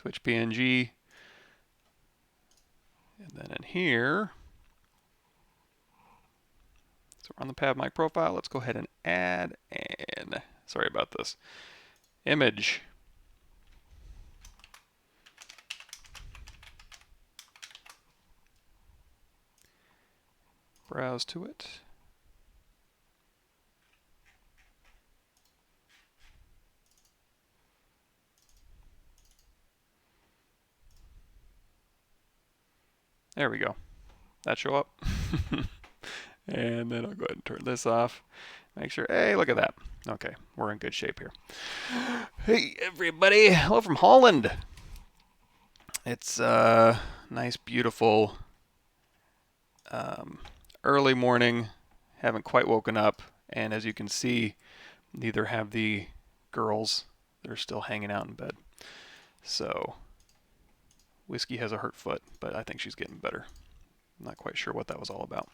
switch PNG, and then in here, so we're on the Pav Mic profile. Let's go ahead and add an, sorry about this, image. Browse to it. There we go. That show up. And then I'll go ahead and turn this off. Make sure, hey, look at that. Okay, we're in good shape here. Hey, everybody. Hello from Holland. It's nice, beautiful early morning. Haven't quite woken up. And as you can see, neither have the girls. They're still hanging out in bed. So, Whiskey has a hurt foot, but I think she's getting better. I'm not quite sure what that was all about.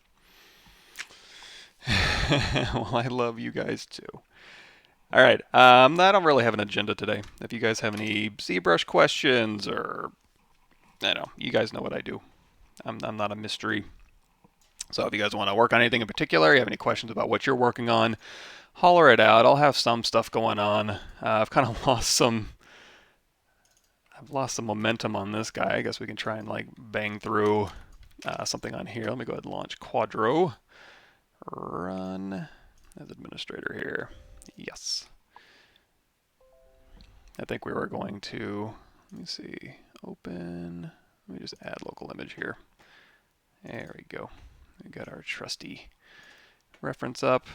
Well, I love you guys too. All right, I don't really have an agenda today. If you guys have any ZBrush questions, or I know, you guys know what I do. I'm not a mystery. So if you guys want to work on anything in particular, you have any questions about what you're working on, holler it out. I'll have some stuff going on. I've kind of lost some momentum on this guy. I guess we can try and like bang through something on here. Let me go ahead and launch Quadro. Run as administrator here. Yes. I think we were going to, let me see, open, let me just add local image here. There we go. We got our trusty reference up.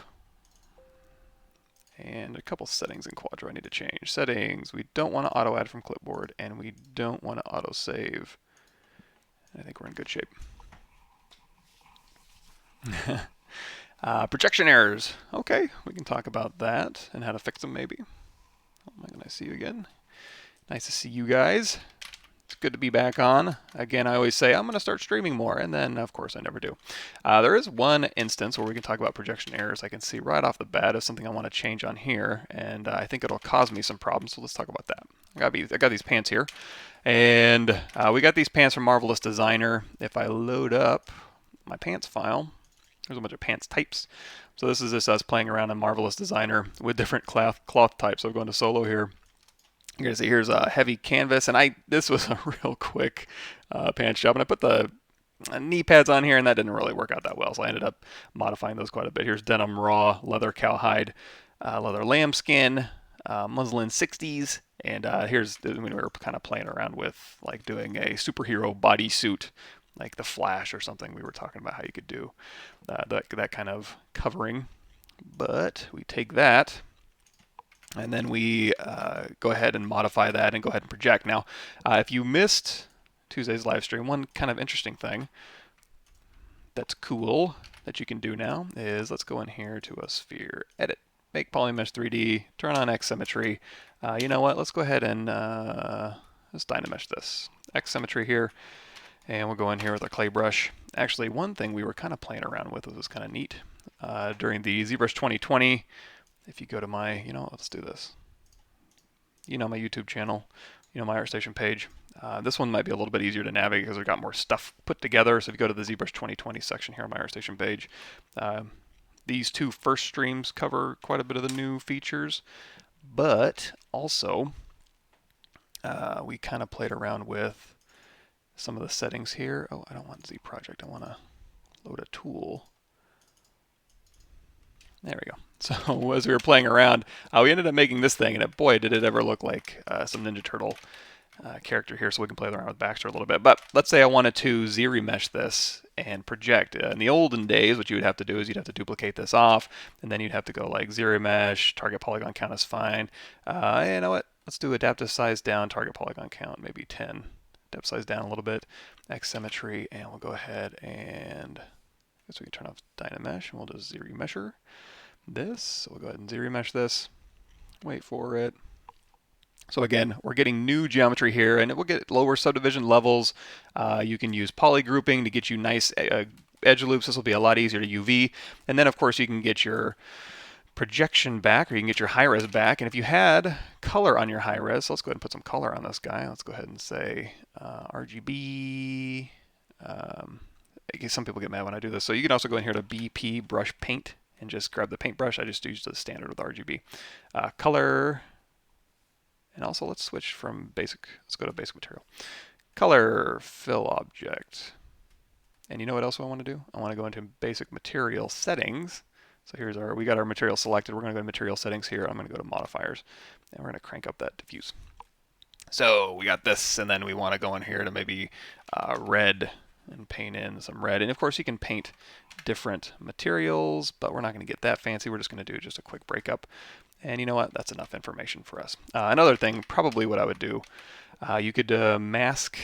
And a couple settings in Quadro I need to change. Settings, we don't want to auto add from clipboard, and we don't want to auto save. I think we're in good shape. Projection errors. Okay, we can talk about that and how to fix them maybe. Oh my God, I see you again. Nice to see you guys. It's good to be back on. Again, I always say I'm going to start streaming more, and then of course I never do. There is one instance where we can talk about projection errors. I can see right off the bat as something I want to change on here, and I think it'll cause me some problems, so let's talk about that. I got these pants here, and we got these pants from Marvelous Designer. If I load up my pants file, there's a bunch of pants types. So this is just us playing around in Marvelous Designer with different cloth types. So I'm going to solo here. You're going to see here's a heavy canvas, and this was a real quick pants job, and I put the knee pads on here, and that didn't really work out that well, so I ended up modifying those quite a bit. Here's denim raw, leather cowhide, leather lambskin, muslin 60s, and here's when we were kind of playing around with like doing a superhero bodysuit, like the Flash or something. We were talking about how you could do that kind of covering, but we take that, and then we go ahead and modify that and go ahead and project. Now, if you missed Tuesday's live stream, one kind of interesting thing that's cool that you can do now is, let's go in here to a sphere, edit, make polymesh 3D, turn on X symmetry. You know what, let's go ahead and let's Dynamesh this. X symmetry here, and we'll go in here with our clay brush. Actually, one thing we were kind of playing around with was kind of neat. During the ZBrush 2020, if you go to my, let's do this. My YouTube channel, my ArtStation page. This one might be a little bit easier to navigate because we've got more stuff put together. So if you go to the ZBrush 2020 section here on my ArtStation page, these two first streams cover quite a bit of the new features, but also we kind of played around with some of the settings here. Oh, I don't want Z Project. I want to load a tool. There we go. So as we were playing around, we ended up making this thing, and boy, did it ever look like some Ninja Turtle character here, so we can play around with Baxter a little bit. But let's say I wanted to Z-remesh this and project. In the olden days, what you would have to do is you'd have to duplicate this off, and then you'd have to go like Z-remesh, target polygon count is fine. You know what? Let's do adaptive size down, target polygon count, maybe 10. Depth size down a little bit, X symmetry, and we'll go ahead and I guess we can turn off Dynamesh, and we'll just Z-remesher this. So we'll go ahead and Z-remesh this. Wait for it. So again, we're getting new geometry here, and it will get lower subdivision levels. You can use poly grouping to get you nice edge loops. This will be a lot easier to UV. And then, of course, you can get your projection back, or you can get your high-res back. And if you had color on your high-res, so let's go ahead and put some color on this guy. Let's go ahead and say RGB. Some people get mad when I do this. So you can also go in here to BP brush paint and just grab the paintbrush. I just use the standard with RGB. Color. And also let's switch from basic. Let's go to basic material. Color, fill object. And you know what else I want to do? I want to go into basic material settings. So here's we got our material selected. We're going to go to material settings here. I'm going to go to modifiers, and we're going to crank up that diffuse. So we got this, and then we want to go in here to maybe red and paint in some red. And of course you can paint different materials, but we're not going to get that fancy. We're just going to do just a quick breakup. And you know what? That's enough information for us. Another thing, probably what I would do, you could mask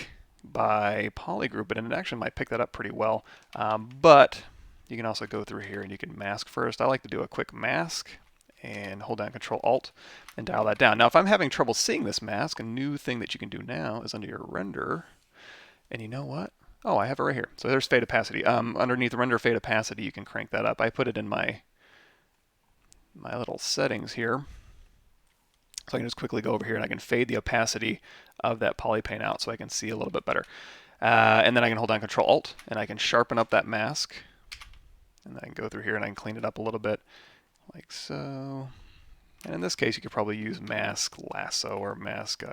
by polygroup, and it actually might pick that up pretty well. But you can also go through here and you can mask first. I like to do a quick mask and hold down Ctrl Alt and dial that down. Now if I'm having trouble seeing this mask, a new thing that you can do now is under your render, and you know what? Oh, I have it right here. So there's fade opacity. Underneath render fade opacity, you can crank that up. I put it in my little settings here. So I can just quickly go over here and I can fade the opacity of that poly paint out so I can see a little bit better. And then I can hold down Ctrl Alt and I can sharpen up that mask. And then I can go through here and I can clean it up a little bit, like so. And in this case, you could probably use mask lasso or mask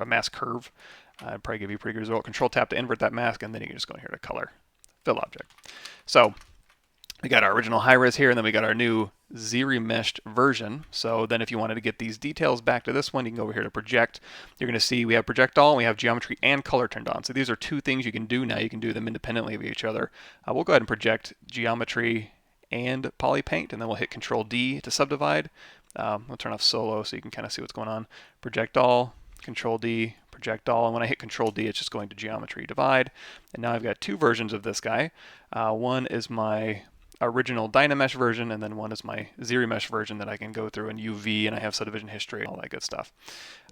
mask curve. I'd probably give you a pretty good result. Control tap to invert that mask, and then you can just go in here to color, fill object. So we got our original high-res here, and then we got our new z-remeshed version. So then if you wanted to get these details back to this one, you can go over here to project. You're going to see we have project all, and we have geometry and color turned on. So these are two things you can do now. You can do them independently of each other. We'll go ahead and project geometry and poly paint, and then we'll hit Control D to subdivide. We'll turn off solo so you can kind of see what's going on. Project all, Control D, project all, and when I hit Control D, it's just going to geometry divide. And now I've got two versions of this guy. One is my original Dynamesh version, and then one is my z-remesh version that I can go through in UV, and I have subdivision history, all that good stuff.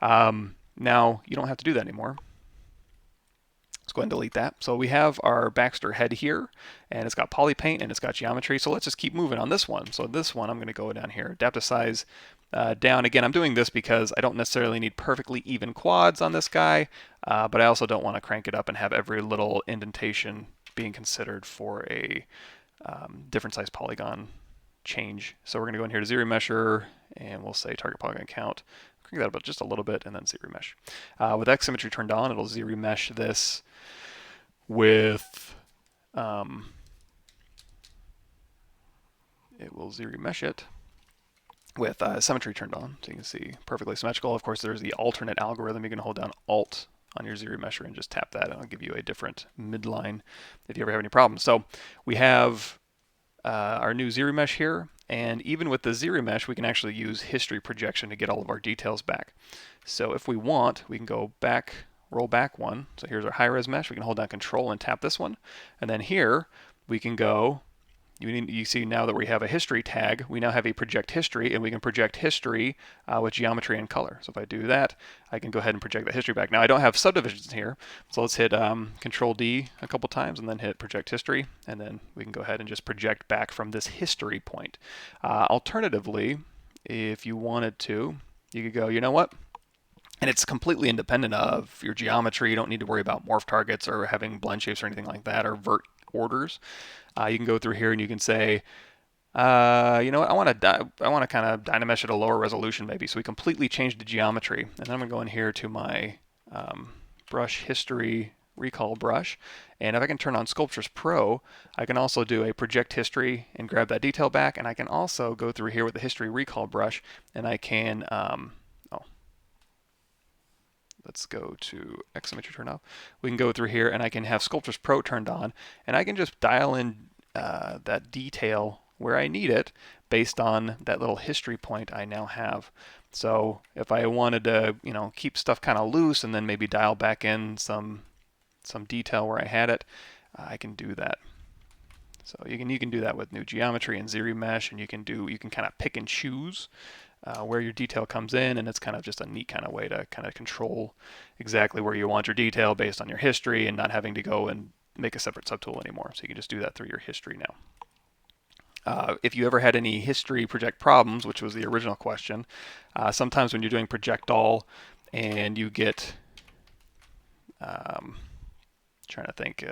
Now you don't have to do that anymore. Let's go ahead and delete that. So we have our Baxter head here, and it's got poly paint and it's got geometry. So let's just keep moving on this one. So this one, I'm going to go down here, adaptive size down. Again, I'm doing this because I don't necessarily need perfectly even quads on this guy, but I also don't want to crank it up and have every little indentation being considered for a different size polygon change. So we're going to go in here to z-remesher, and we'll say target polygon count. Crank that up just a little bit, and then z-remesh. With X symmetry turned on, it'll z-remesh this with it will z-remesh it with symmetry turned on, so you can see perfectly symmetrical. Of course, there's the alternate algorithm. You can hold down Alt on your z-remesher and just tap that, and it'll give you a different midline if you ever have any problems. So we have our new z-remesh here, and even with the z-remesh, we can actually use history projection to get all of our details back. So if we want, we can go back, roll back one. So here's our high-res mesh. We can hold down Control and tap this one, and then here we can go. You see now that we have a history tag, we now have a project history, and we can project history with geometry and color. So if I do that, I can go ahead and project that history back. Now I don't have subdivisions here, so let's hit Control D a couple times and then hit project history, and then we can go ahead and just project back from this history point. Alternatively, if you wanted to, you could go, you know what? And it's completely independent of your geometry. You don't need to worry about morph targets or having blend shapes or anything like that, or vert orders. You can go through here and you can say, you know what, I want to kind of Dynamesh at a lower resolution maybe. So we completely change the geometry. And then I'm going to go in here to my brush history recall brush. And if I can turn on Sculptures Pro, I can also do a project history and grab that detail back. And I can also go through here with the history recall brush, and I can, let's go to X symmetry turn off. We can go through here and I can have Sculptures Pro turned on, and I can just dial in that detail where I need it based on that little history point I now have. So if I wanted to, you know, keep stuff kind of loose and then maybe dial back in some detail where I had it, I can do that. So you can do that with new geometry and z-remesh, and you can kind of pick and choose where your detail comes in, and it's kind of just a neat kind of way to kind of control exactly where you want your detail based on your history, and not having to go and make a separate subtool anymore. So you can just do that through your history now. If you ever had any history project problems, which was the original question, sometimes when you're doing project all and you get, trying to think,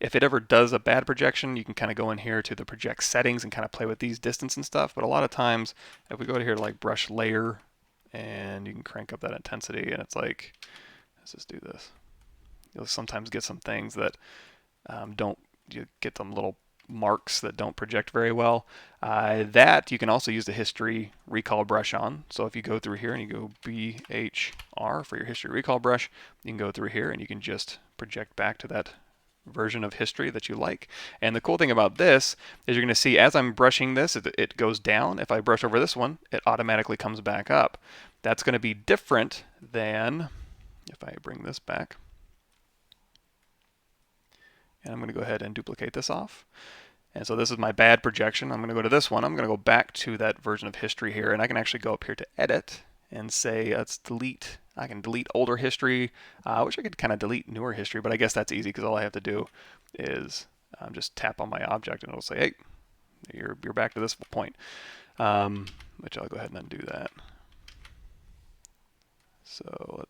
if it ever does a bad projection, you can kind of go in here to the project settings and kind of play with these distance and stuff. But a lot of times, if we go to here to like brush layer, and you can crank up that intensity, and it's like, let's just do this. You'll sometimes get some things that you get some little marks that don't project very well. That you can also use the history recall brush on. So if you go through here and you go BHR for your history recall brush, you can go through here and you can just project back to that version of history that you like. And the cool thing about this is you're going to see as I'm brushing this, it goes down. If I brush over this one, it automatically comes back up. That's going to be different than if I bring this back. And I'm going to go ahead and duplicate this off. And so this is my bad projection. I'm going to go to this one. I'm going to go back to that version of history here, and I can actually go up here to edit and say let's delete. I can delete older history. I wish I could kind of delete newer history, but I guess that's easy because all I have to do is just tap on my object and it'll say, hey, you're back to this point. Which I'll go ahead and undo that. So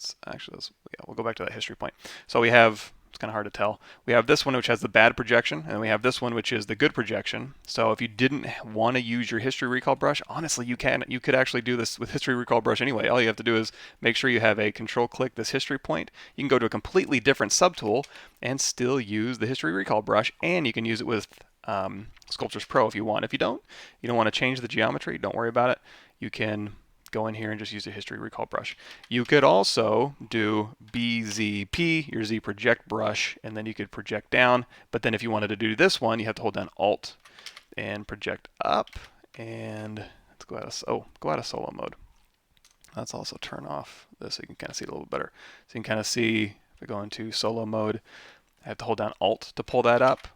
we'll go back to that history point. So we have, it's kind of hard to tell. We have this one which has the bad projection, and we have this one which is the good projection. So if you didn't want to use your history recall brush, honestly, you could actually do this with history recall brush anyway. All you have to do is make sure you have a control click this history point. You can go to a completely different subtool and still use the history recall brush, and you can use it with Sculptris Pro if you want. If you don't want to change the geometry, don't worry about it. You can go in here and just use a history recall brush. You could also do BZP, your Z project brush, and then you could project down. But then if you wanted to do this one, you have to hold down Alt and project up. And let's go out of solo mode. Let's also turn off this so you can kind of see it a little bit better. So you can kind of see if we go into solo mode, I have to hold down Alt to pull that up.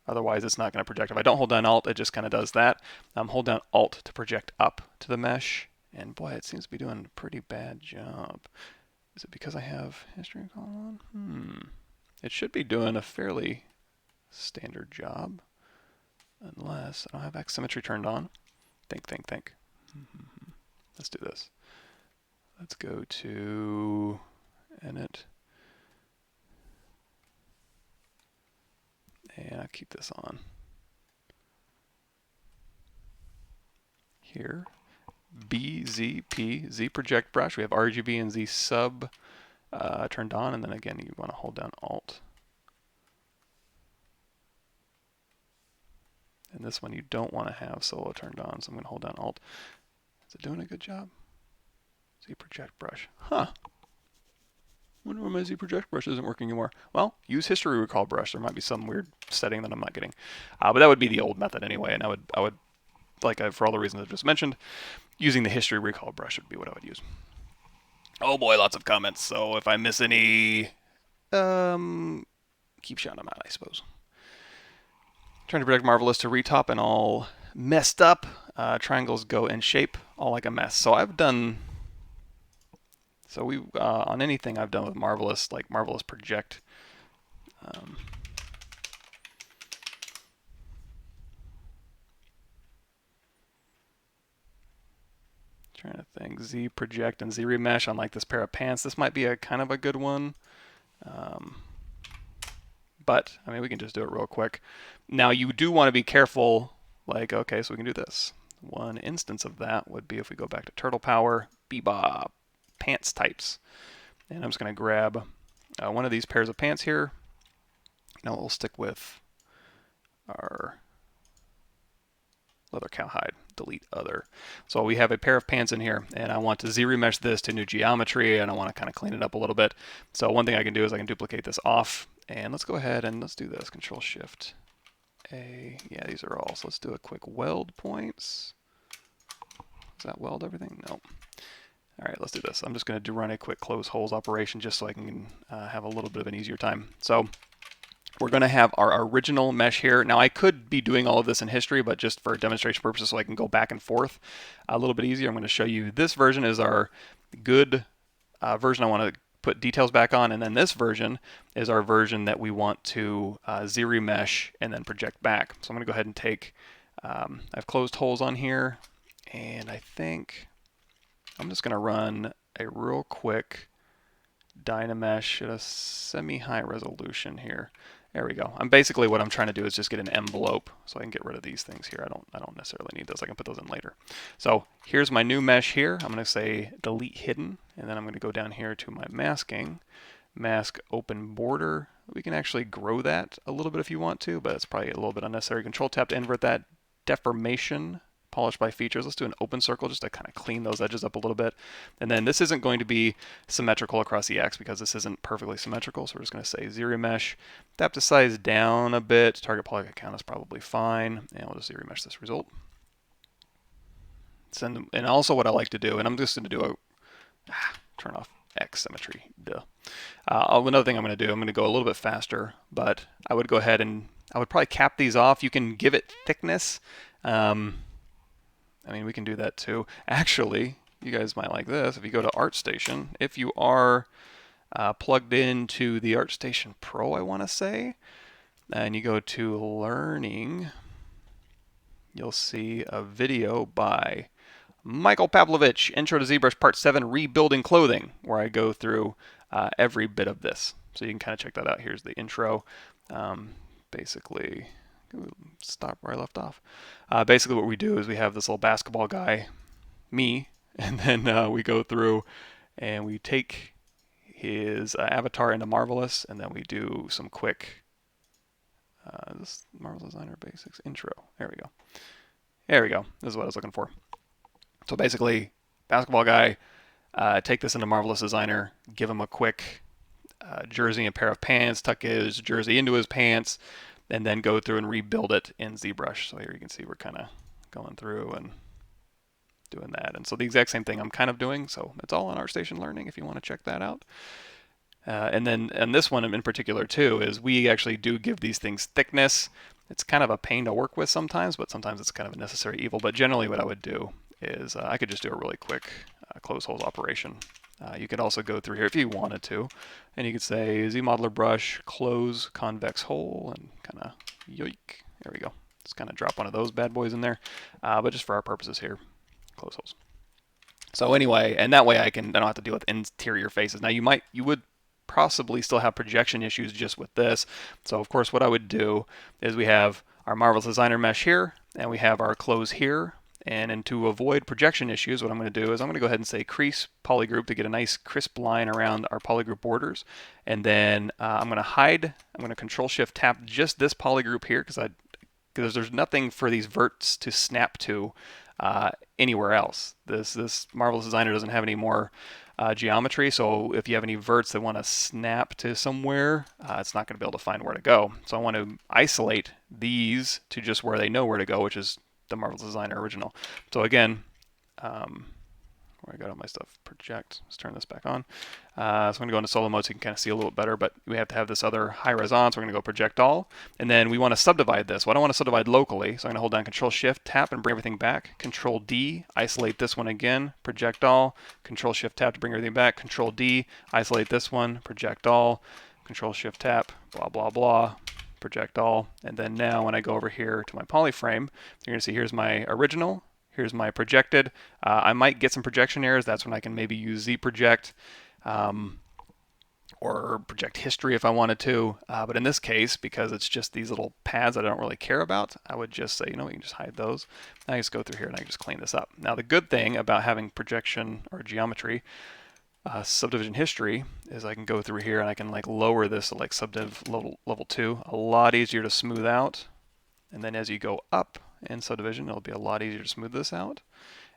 Otherwise, it's not going to project. If I don't hold down Alt, it just kind of does that. Hold down Alt to project up to the mesh. And boy, it seems to be doing a pretty bad job. Is it because I have history recall on? It should be doing a fairly standard job. Unless I don't have X symmetry turned on. Think. Let's do this. Let's go to Edit. And I'll keep this on. Here. BZP, Z project brush. We have RGB and Z sub turned on, and then again you want to hold down Alt. And this one you don't want to have solo turned on, so I'm going to hold down Alt. Is it doing a good job? Z project brush. Huh. Wonder why my Z project brush isn't working anymore. Well, use history recall brush. There might be some weird setting that I'm not getting. But that would be the old method anyway, and I would for all the reasons I just mentioned, using the history recall brush would be what I would use. Oh boy, lots of comments. So if I miss any, keep shouting them out, I suppose. Trying to project Marvelous to retop and all messed up. Triangles go in shape, all like a mess. So I've done. So we on anything I've done with Marvelous, like Marvelous project. Trying to think, Z project and Z remesh on like this pair of pants. This might be a kind of a good one. But I mean, we can just do it real quick. Now you do want to be careful. Like, okay, so we can do this. One instance of that would be if we go back to Turtle Power, Bebop, pants types. And I'm just going to grab one of these pairs of pants here. Now we'll stick with our leather cowhide, delete other. So we have a pair of pants in here, and I want to Z remesh this to new geometry, and I want to kind of clean it up a little bit. So one thing I can do is I can duplicate this off, and let's go ahead and let's do this. Control Shift A. Yeah, these are all. So let's do a quick weld points. Does that weld everything? No. All right, let's do this. I'm just going to run a quick close holes operation just so I can have a little bit of an easier time. So we're going to have our original mesh here. Now I could be doing all of this in history, but just for demonstration purposes so I can go back and forth a little bit easier, I'm going to show you this version is our good version I want to put details back on, and then this version is our version that we want to Z remesh and then project back. So I'm going to go ahead and take I've closed holes on here, and I think I'm just going to run a real quick Dynamesh at a semi-high resolution here. There we go. Basically what I'm trying to do is just get an envelope so I can get rid of these things here. I don't necessarily need those. I can put those in later. So here's my new mesh here. I'm going to say delete hidden, and then I'm going to go down here to my masking, mask open border. We can actually grow that a little bit if you want to, but it's probably a little bit unnecessary. Control tap to invert that. Deformation, polish by features. Let's do an open circle just to kind of clean those edges up a little bit. And then this isn't going to be symmetrical across the X because this isn't perfectly symmetrical. So we're just going to say zero mesh, tap the size down a bit. Target polygon count is probably fine. And we'll just zero mesh this result. And also what I like to do, and I'm just going to do a turn off X symmetry. Duh. Another thing I'm going to do, I'm going to go a little bit faster, but I would go ahead and I would probably cap these off. You can give it thickness. I mean, we can do that too. Actually, you guys might like this. If you go to ArtStation, if you are plugged into the ArtStation Pro, I want to say, and you go to Learning, you'll see a video by Michael Pavlovich, Intro to ZBrush Part 7, Rebuilding Clothing, where I go through every bit of this. So you can kind of check that out. Here's the intro. Basically, stop where I left off. Basically what we do is we have this little basketball guy, me, and then we go through and we take his avatar into Marvelous, and then we do some quick this Marvelous Designer Basics intro. There we go. There we go. This is what I was looking for. So basically, basketball guy, take this into Marvelous Designer, give him a quick jersey and a pair of pants, tuck his jersey into his pants, and then go through and rebuild it in ZBrush. So here you can see we're kind of going through and doing that. And so the exact same thing I'm kind of doing. So it's all on ArtStation Learning if you want to check that out. And then and this one in particular too is we actually do give these things thickness. It's kind of a pain to work with sometimes, but sometimes it's kind of a necessary evil. But generally what I would do is I could just do a really quick close holes operation. You could also go through here if you wanted to, and you could say ZModeler brush, close convex hole, and kind of yoink. There we go. Just kind of drop one of those bad boys in there. But just for our purposes here, close holes. So anyway, and that way I don't have to deal with interior faces. Now you would possibly still have projection issues just with this. So of course what I would do is we have our Marvelous Designer mesh here, and we have our close here. And to avoid projection issues, what I'm going to do is I'm going to go ahead and say crease polygroup to get a nice crisp line around our polygroup borders. And then I'm going to hide, I'm going to Control-Shift tap just this polygroup here because there's nothing for these verts to snap to anywhere else. This Marvelous Designer doesn't have any more geometry, so if you have any verts that want to snap to somewhere, it's not going to be able to find where to go. So I want to isolate these to just where they know where to go, which is the Marvelous Designer original. So again, where I got all my stuff, project, let's turn this back on. So I'm going to go into solo mode so you can kind of see a little bit better, but we have to have this other high res on, so we're going to go project all, and then we want to subdivide this. Well, I don't want to subdivide locally, so I'm going to hold down Control Shift tap and bring everything back. Control D, isolate this one again, project all, Control Shift tap to bring everything back, Control D, isolate this one, project all, Control Shift tap, blah blah blah, project all. And then now when I go over here to my polyframe, you're going to see here's my original, here's my projected. I might get some projection errors. That's when I can maybe use zproject or project history if I wanted to. But in this case, because it's just these little pads that I don't really care about, I would just say, you know, we can just hide those. Now I just go through here and I can just clean this up. Now the good thing about having projection or geometry subdivision history is I can go through here and I can like lower this to like subdiv level 2, a lot easier to smooth out. And then as you go up in subdivision, it'll be a lot easier to smooth this out.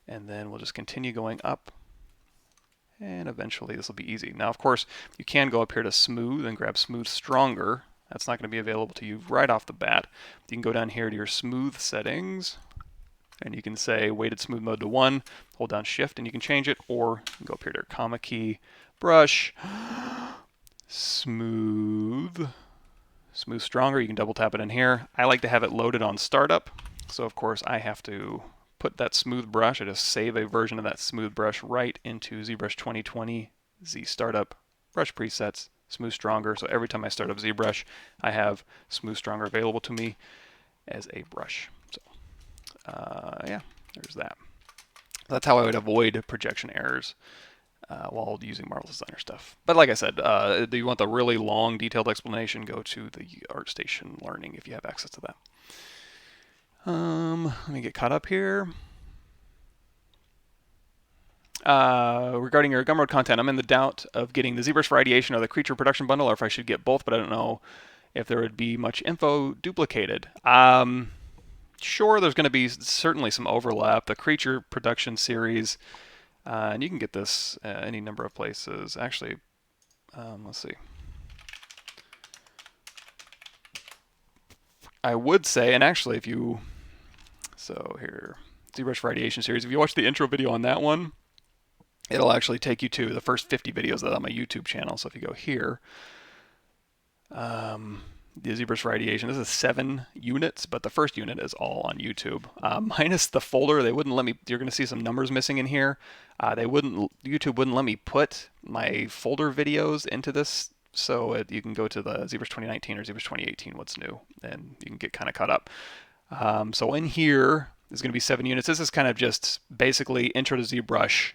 And then we'll just continue going up, and eventually this will be easy. Now of course you can go up here to smooth and grab smooth stronger. That's not going to be available to you right off the bat. You can go down here to your smooth settings, and you can say weighted smooth mode to 1, hold down shift and you can change it, or you can go up here to your comma key, brush, smooth stronger. You can double tap it in here. I like to have it loaded on startup, so of course I have to put that smooth brush. I just save a version of that smooth brush right into ZBrush 2020 Z startup brush presets, smooth stronger. So every time I start up ZBrush, I have smooth stronger available to me as a brush. So yeah, there's that. That's how I would avoid projection errors while using Marvelous Designer stuff. But like I said, do you want the really long, detailed explanation? Go to the ArtStation Learning if you have access to that. Let me get caught up here. Regarding your Gumroad content, I'm in the doubt of getting the ZBrush for ideation or the creature production bundle, or if I should get both, but I don't know if there would be much info duplicated. Sure, there's going to be certainly some overlap. The creature production series, and you can get this any number of places. Actually, let's see. I would say, and actually if you, so here, ZBrush for ideation series, if you watch the intro video on that one, it'll actually take you to the first 50 videos that are on my YouTube channel. So if you go here, the ZBrush for ideation, this is 7 units, but the first unit is all on YouTube. Minus the folder, they wouldn't let me, you're going to see some numbers missing in here. YouTube wouldn't let me put my folder videos into this. So you can go to the ZBrush 2019 or ZBrush 2018, what's new, and you can get kind of caught up. So in here, there's going to be 7 units. This is kind of just basically intro to ZBrush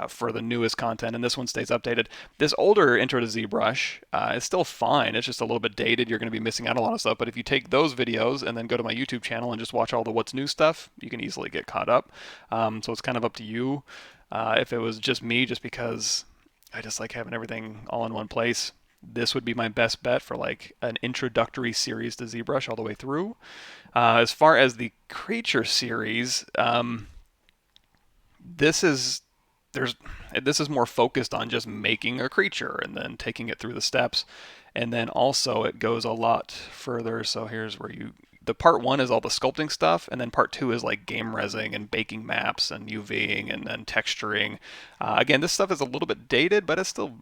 for the newest content, and this one stays updated. This older intro to ZBrush is still fine. It's just a little bit dated. You're going to be missing out on a lot of stuff, but if you take those videos and then go to my YouTube channel and just watch all the what's new stuff, you can easily get caught up. So it's kind of up to you. If it was just me, just because I just like having everything all in one place, this would be my best bet for like an introductory series to ZBrush all the way through. As far as the creature series, this is more focused on just making a creature and then taking it through the steps, and then also it goes a lot further. So here's where the part 1 is all the sculpting stuff, and then part 2 is like game resing and baking maps and UVing and then texturing. Again, this stuff is a little bit dated, but it's still,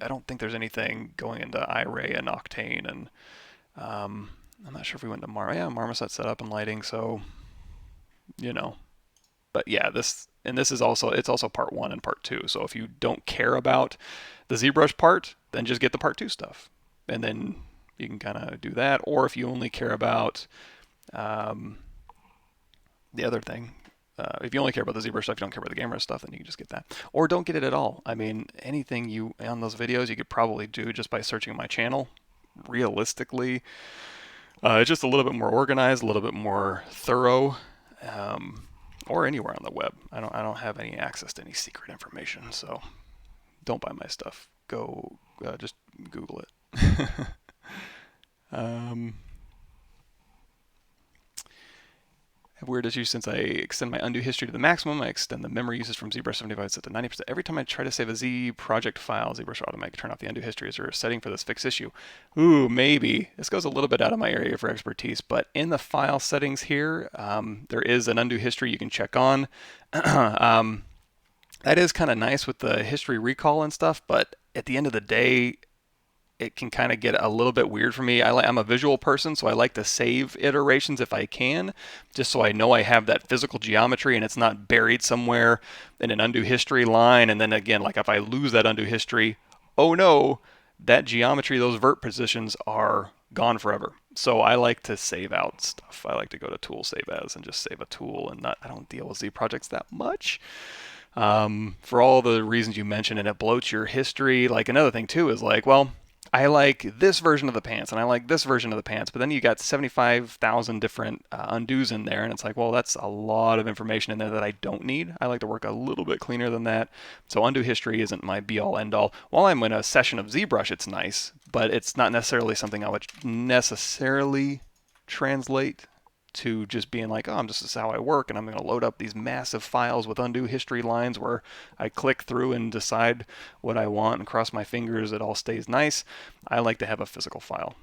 I don't think there's anything going into iRay and Octane, and I'm not sure if we went to Marmoset setup and lighting, so you know. But yeah, this is also, it's also part 1 and part 2. So if you don't care about the ZBrush part, then just get the part 2 stuff, and then you can kind of do that. Or if you only care about the other thing, if you only care about the ZBrush stuff, you don't care about the camera stuff, then you can just get that. Or don't get it at all. I mean, anything you on those videos you could probably do just by searching my channel. Realistically, it's just a little bit more organized, a little bit more thorough. Or anywhere on the web. I don't have any access to any secret information, so don't buy my stuff. Go just Google it. I have weird issues since I extend my undo history to the maximum. I extend the memory usage from ZBrush 75 set to 90%. Every time I try to save a Z project file, ZBrush automatically turn off the undo history. Is there a setting for this fixed issue? Ooh, maybe. This goes a little bit out of my area for expertise, but in the file settings here, there is an undo history you can check on. That is kind of nice with the history recall and stuff, but at the end of the day, it can kind of get a little bit weird for me. I'm a visual person, so I like to save iterations if I can, just so I know I have that physical geometry and it's not buried somewhere in an undo history line. And then again, like if I lose that undo history, oh no, that geometry, those vert positions are gone forever. So I like to save out stuff. I like to go to Tool Save As and just save a tool, and I don't deal with Z projects that much. For all the reasons you mentioned, and it bloats your history. Like another thing too is like, well, I like this version of the pants and I like this version of the pants, but then you got 75,000 different undos in there, and it's like, well, that's a lot of information in there that I don't need. I like to work a little bit cleaner than that. So undo history isn't my be all end all. While I'm in a session of ZBrush, it's nice, but it's not necessarily something I would necessarily translate to just being like, oh, this is how I work, and I'm going to load up these massive files with undo history lines where I click through and decide what I want and cross my fingers it all stays nice. I like to have a physical file.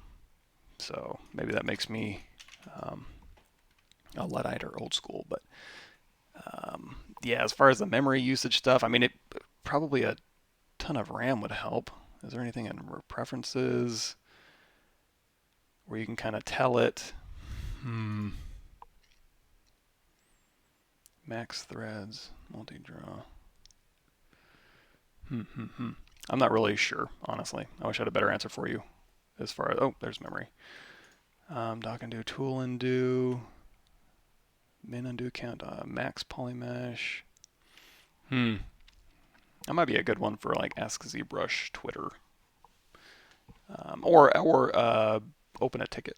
So maybe that makes me a Luddite or old school, but yeah, as far as the memory usage stuff, I mean, probably a ton of RAM would help. Is there anything in preferences where you can kind of tell it? Max threads, multi-draw. I'm not really sure, honestly. I wish I had a better answer for you as far as, oh, there's memory. Dock undo, tool undo. Min undo count, max polymesh. That might be a good one for like Ask ZBrush Twitter, or open a ticket.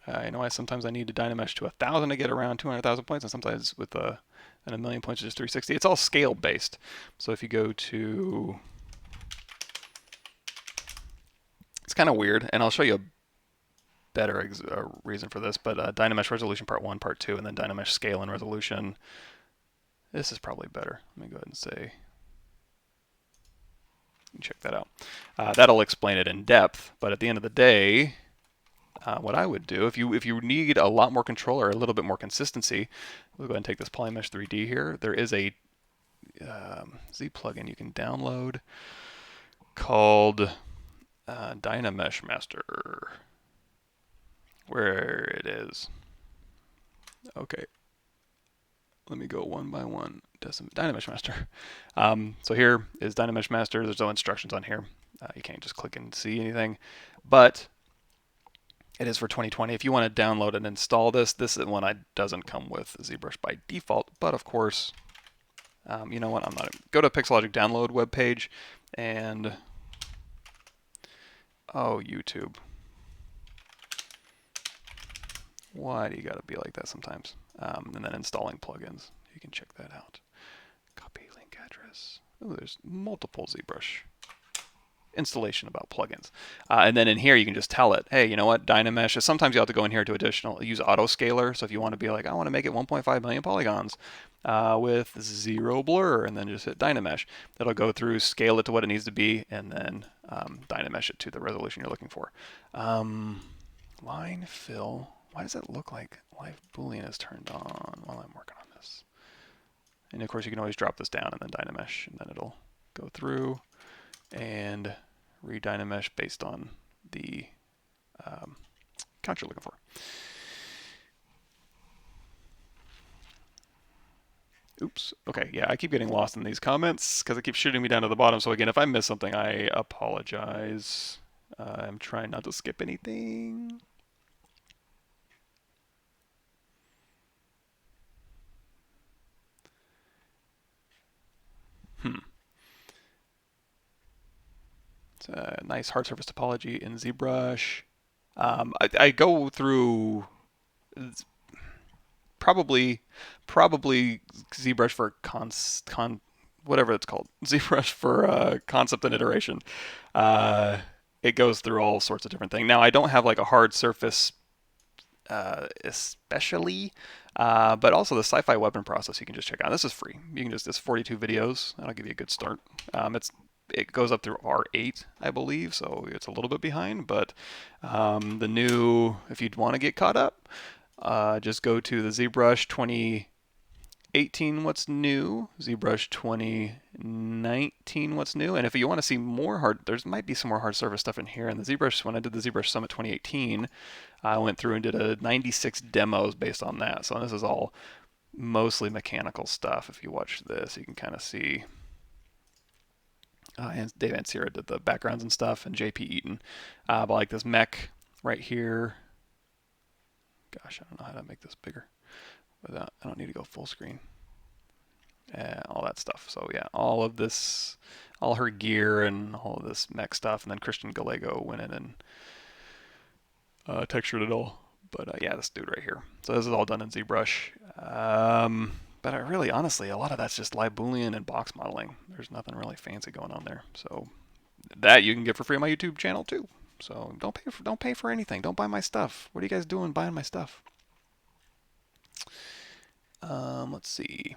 I know sometimes I need to Dynamesh to 1,000 to get around 200,000 points, and sometimes with a million points, just 360. It's all scale based. So if you go to, it's kind of weird, and I'll show you a better reason for this. But Dynamesh resolution part 1, part 2, and then Dynamesh scale and resolution. This is probably better. Let me go ahead and say. Check that out. That'll explain it in depth. But at the end of the day, what I would do, if you need a lot more control or a little bit more consistency, we'll go ahead and take this Polymesh 3D here. There is a Z plugin you can download called Dynamesh Master. Where it is. Okay. Let me go one by one. Dynamesh Master. So here is Dynamesh Master. There's no instructions on here. You can't just click and see anything. But it is for 2020. If you want to download and install this, this is one that doesn't come with ZBrush by default. But of course, you know what? I'm not. Go to Pixologic download webpage and oh, YouTube. Why do you got to be like that sometimes? And then installing plugins. You can check that out. Copy link address. Oh, there's multiple ZBrush installation about plugins. And then in here, you can just tell it, hey, you know what, Dynamesh. Sometimes you have to go in here to use autoscaler. So if you want to be like, I want to make it 1.5 million polygons with 0 blur, and then just hit Dynamesh. That'll go through, scale it to what it needs to be, and then Dynamesh it to the resolution you're looking for. Line fill. Why does it look like Live Boolean is turned on while I'm working on this? And of course, you can always drop this down and then Dynamesh, and then it'll go through and re-Dynamesh based on the count you're looking for. Oops. Okay, yeah, I keep getting lost in these comments because it keeps shooting me down to the bottom. So again, if I miss something, I apologize. I'm trying not to skip anything. It's a nice hard surface topology in ZBrush. I go through probably ZBrush for whatever it's called, ZBrush for concept and iteration. It goes through all sorts of different things. Now I don't have like a hard surface especially, but also the sci-fi weapon process you can just check out. This is free. You can just, it's 42 videos. That'll give you a good start. It goes up through R8, I believe, so it's a little bit behind, but the new, if you'd want to get caught up, just go to the ZBrush 2018 what's new, ZBrush 2019 what's new, and if you want to see more there might be some more hard surface stuff in here. And the ZBrush, when I did the ZBrush Summit 2018, I went through and did a 96 demos based on that. So this is all mostly mechanical stuff. If you watch this, you can kind of see. And Dave Fancier did the backgrounds and stuff, and JP Eaton. But like this mech right here. Gosh, I don't know how to make this bigger. But I don't need to go full screen. All that stuff. So yeah, all of this, all her gear and all of this mech stuff. And then Christian Gallego went in and textured it all. But yeah, this dude right here. So this is all done in ZBrush. But I really, honestly, a lot of that's just live Boolean and box modeling. There's nothing really fancy going on there. So that you can get for free on my YouTube channel too. So don't pay for anything. Don't buy my stuff. What are you guys doing buying my stuff? Let's see.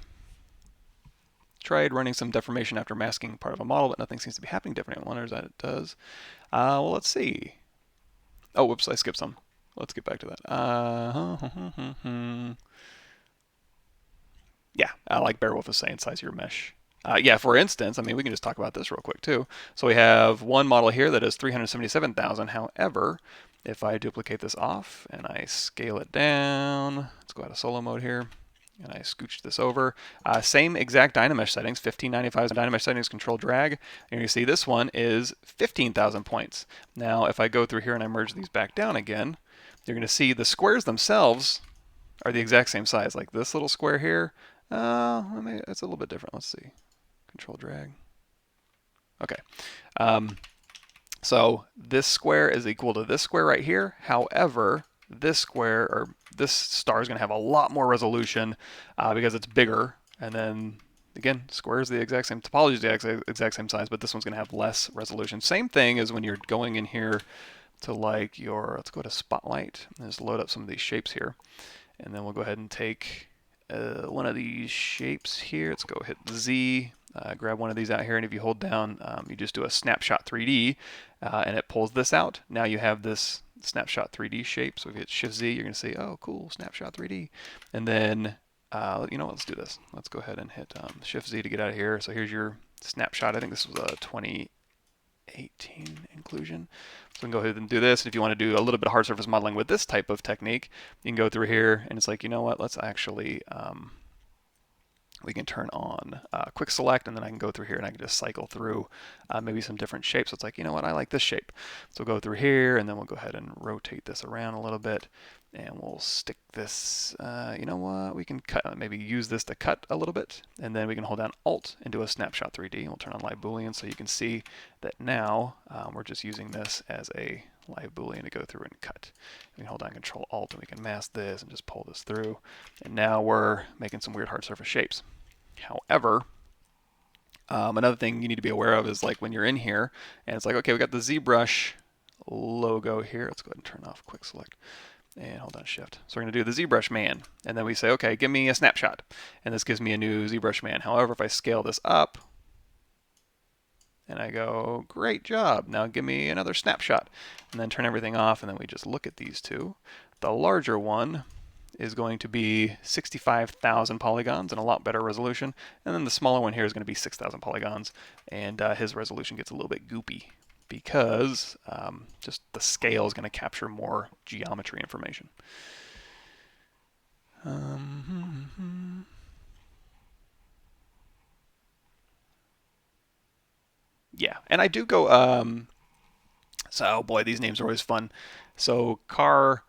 Tried running some deformation after masking part of a model, but nothing seems to be happening. Deformation wonders that it does. Well, let's see. Oh, whoops, I skipped some. Let's get back to that. Yeah, like Bearwolf is saying, size your mesh. Yeah, for instance, I mean, we can just talk about this real quick too. So we have one model here that is 377,000. However, if I duplicate this off and I scale it down, let's go out of solo mode here, and I scooch this over. Same exact Dynamesh settings, 1595 Dynamesh settings, control drag. And you see this one is 15,000 points. Now, if I go through here and I merge these back down again, you're going to see the squares themselves are the exact same size. Like this little square here, maybe it's a little bit different. Let's see. Control drag. Okay. So this square is equal to this square right here. However, this square or this star is going to have a lot more resolution because it's bigger. And then again, square is the exact same, topology is the exact same size, but this one's going to have less resolution. Same thing as when you're going in here to like your, let's go to Spotlight and just load up some of these shapes here. And then we'll go ahead and take one of these shapes here. Let's go hit Z, grab one of these out here, and if you hold down, you just do a Snapshot 3D, and it pulls this out. Now you have this Snapshot 3D shape. So if you hit Shift Z, you're going to see, oh, cool, Snapshot 3D. And then, you know what, let's do this. Let's go ahead and hit Shift Z to get out of here. So here's your snapshot. I think this was a 2018 inclusion. So we can go ahead and do this. If you want to do a little bit of hard surface modeling with this type of technique, you can go through here and it's like, you know what, let's actually, we can turn on quick select, and then I can go through here and I can just cycle through maybe some different shapes. So it's like, you know what, I like this shape. So we'll go through here and then we'll go ahead and rotate this around a little bit. And we'll stick this, you know what, we can cut, maybe use this to cut a little bit, and then we can hold down Alt and do a Snapshot 3D, and we'll turn on Live Boolean so you can see that now we're just using this as a Live Boolean to go through and cut. We can hold down Control Alt and we can mask this and just pull this through, and now we're making some weird hard surface shapes. However, another thing you need to be aware of is like when you're in here, and it's like, okay, we got the ZBrush logo here. Let's go ahead and turn off quick select. And hold on Shift. So we're going to do the ZBrush man. And then we say, okay, give me a snapshot. And this gives me a new ZBrush man. However, if I scale this up, and I go, great job, now give me another snapshot. And then turn everything off, and then we just look at these two. The larger one is going to be 65,000 polygons and a lot better resolution. And then the smaller one here is going to be 6,000 polygons. And his resolution gets a little bit goopy, because just the scale is going to capture more geometry information. Yeah, and I do go, so boy, these names are always fun. So car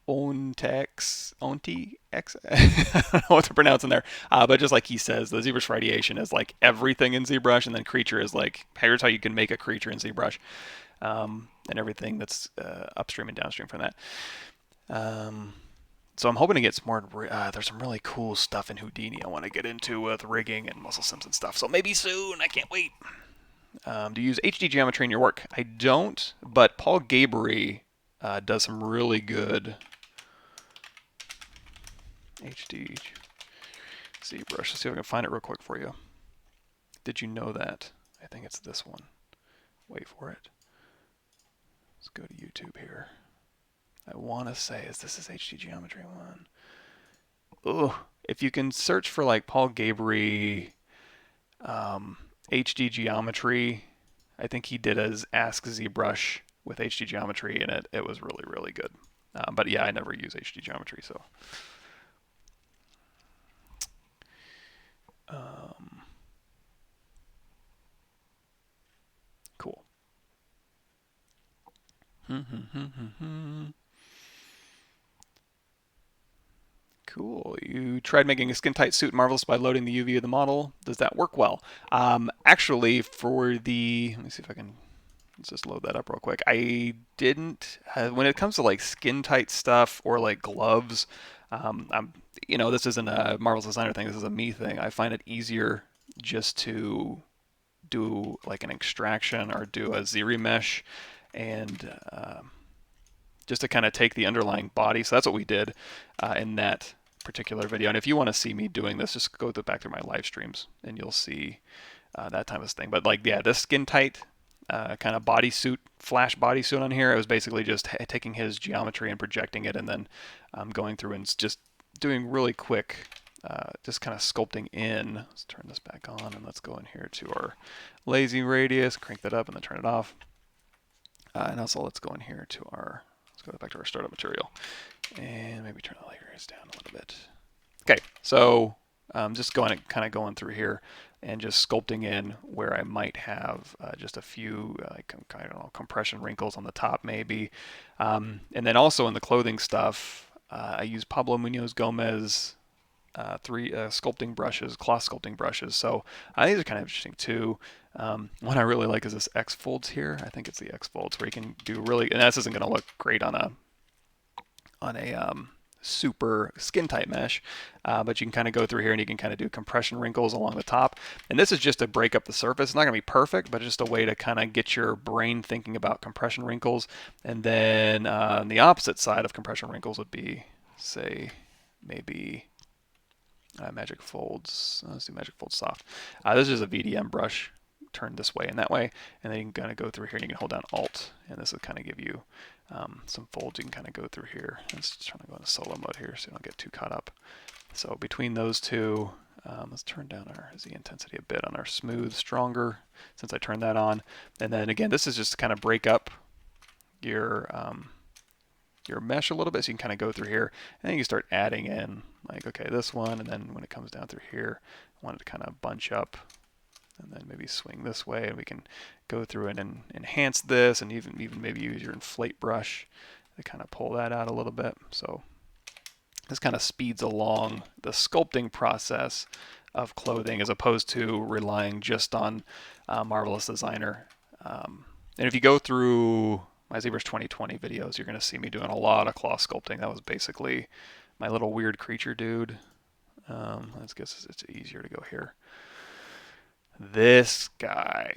Ontex, Onti-X, I don't know what to pronounce in there, but just like he says, the ZBrush radiation is like everything in ZBrush, and then creature is like, here's how you can make a creature in ZBrush, and everything that's upstream and downstream from that. So I'm hoping to get some more, there's some really cool stuff in Houdini I want to get into with rigging and muscle sims and stuff, so maybe soon, I can't wait. Do you use HD geometry in your work? I don't, but Paul Gaboury does some really good HD ZBrush. Let's see if I can find it real quick for you. Did you know that? I think it's this one. Wait for it. Let's go to YouTube here. I want to say, is this HD geometry one? Oh, if you can search for like Paul Gaboury HD geometry, I think he did as Ask ZBrush with HD geometry, and it was really, really good. But yeah, I never use HD geometry, so. Cool. Cool. You tried making a skin-tight suit marvelous by loading the UV of the model. Does that work well? Actually, for the, let me see if I can, let's just load that up real quick. I didn't, when it comes to like skin-tight stuff or like gloves, you know, this isn't a Marvel's Designer thing, this is a me thing. I find it easier just to do like an extraction or do a Z-remesh, and just to kind of take the underlying body. So that's what we did in that particular video. And if you want to see me doing this, just go back through my live streams and you'll see that type of thing. But like, yeah, this skin tight kind of bodysuit, flash bodysuit on here, it was basically just taking his geometry and projecting it, and then going through and just doing really quick, just kind of sculpting in. Let's turn this back on, and let's go in here to our lazy radius, crank that up and then turn it off. And also let's go in here to our, let's go back to our startup material and maybe turn the layers down a little bit. Okay, so just kind of going through here and just sculpting in where I might have just a few, like, I don't know, compression wrinkles on the top maybe. And then also in the clothing stuff, I use Pablo Munoz Gomez three sculpting brushes, cloth sculpting brushes. So these are kind of interesting too. One I really like is this X folds here. I think it's the X folds where you can do really, and this isn't going to look great on a super skin tight mesh, but you can kind of go through here and you can kind of do compression wrinkles along the top. And this is just to break up the surface. It's not going to be perfect, but just a way to kind of get your brain thinking about compression wrinkles. And then on the opposite side of compression wrinkles would be, say, maybe Magic Folds. Let's do Magic Folds Soft. This is a VDM brush turned this way and that way, and then you can kind of go through here and you can hold down Alt, and this will kind of give you some folds you can kind of go through here. Let's try to go into solo mode here so you don't get too caught up. So between those two, let's turn down our Z intensity a bit on our smooth, stronger, since I turned that on. And then again, this is just to kind of break up your mesh a little bit, so you can kind of go through here, and then you can start adding in, like, okay, this one, and then when it comes down through here, I want it to kind of bunch up, and then maybe swing this way, and we can go through it and enhance this, and even maybe use your Inflate brush to kind of pull that out a little bit. So this kind of speeds along the sculpting process of clothing as opposed to relying just on Marvelous Designer. And if you go through my ZBrush 2020 videos, you're going to see me doing a lot of cloth sculpting. That was basically my little weird creature dude. Let's guess it's easier to go here. This guy.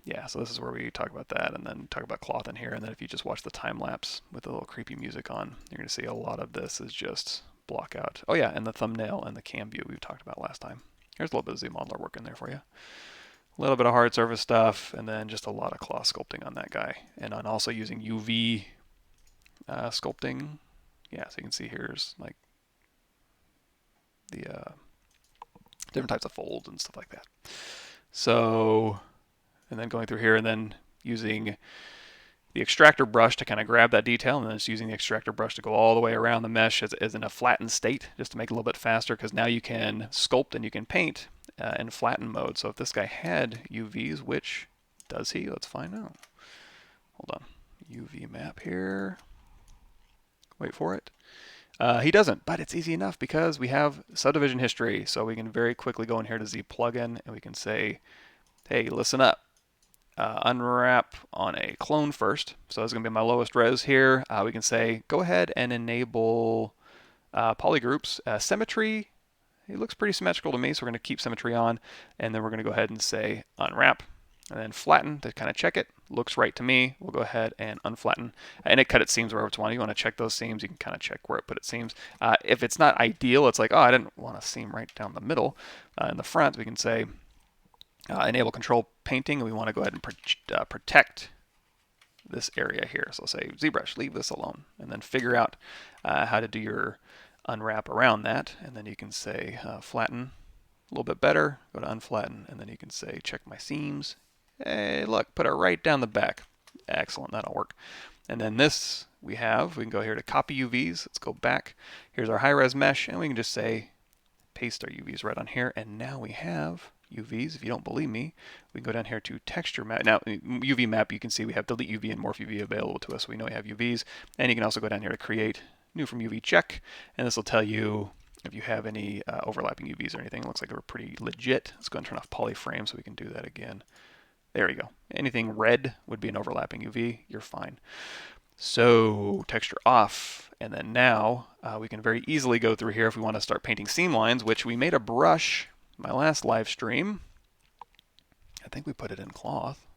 Yeah, so this is where we talk about that and then talk about cloth in here. And then if you just watch the time lapse with a little creepy music on, you're going to see a lot of this is just block out. Oh yeah, and the thumbnail and the cam view we talked about last time. Here's a little bit of Z-modeler work in there for you. A little bit of hard surface stuff, and then just a lot of cloth sculpting on that guy. And I'm also using UV sculpting. Yeah, so you can see here's like the different types of folds and stuff like that. So, and then going through here and then using the extractor brush to kind of grab that detail, and then just using the extractor brush to go all the way around the mesh as in a flattened state, just to make it a little bit faster, because now you can sculpt and you can paint in flatten mode. So if this guy had UVs, which does he? Let's find out. Hold on. UV map here. Wait for it. He doesn't, but it's easy enough because we have subdivision history. So we can very quickly go in here to Z plugin and we can say, hey, listen up. Unwrap on a clone first. So that's going to be my lowest res here. We can say, go ahead and enable polygroups. Symmetry, it looks pretty symmetrical to me, so we're going to keep symmetry on. And then we're going to go ahead and say unwrap. And then flatten to kind of check it. Looks right to me. We'll go ahead and unflatten. And it cut its seams wherever it's wanted. You want to check those seams, you can kind of check where it put its seams. If it's not ideal, it's like, oh, I didn't want a seam right down the middle. In the front, we can say enable control painting, and we want to go ahead and protect this area here. So I'll say ZBrush, leave this alone, and then figure out how to do your unwrap around that. And then you can say flatten a little bit better, go to unflatten, and then you can say check my seams. Hey, look, put it right down the back. Excellent, that'll work. And then this we can go here to copy UVs. Let's go back. Here's our high-res mesh, and we can just say paste our UVs right on here, and now we have UVs. If you don't believe me, we can go down here to texture map. Now, UV map, you can see we have delete UV and morph UV available to us, so we know we have UVs. And you can also go down here to create new from UV check, and this will tell you if you have any overlapping UVs or anything. It looks like they were pretty legit. Let's go and turn off polyframe so we can do that again. There you go. Anything red would be an overlapping UV. You're fine. So texture off, and then now we can very easily go through here if we want to start painting seam lines, which we made a brush my last live stream. I think we put it in cloth.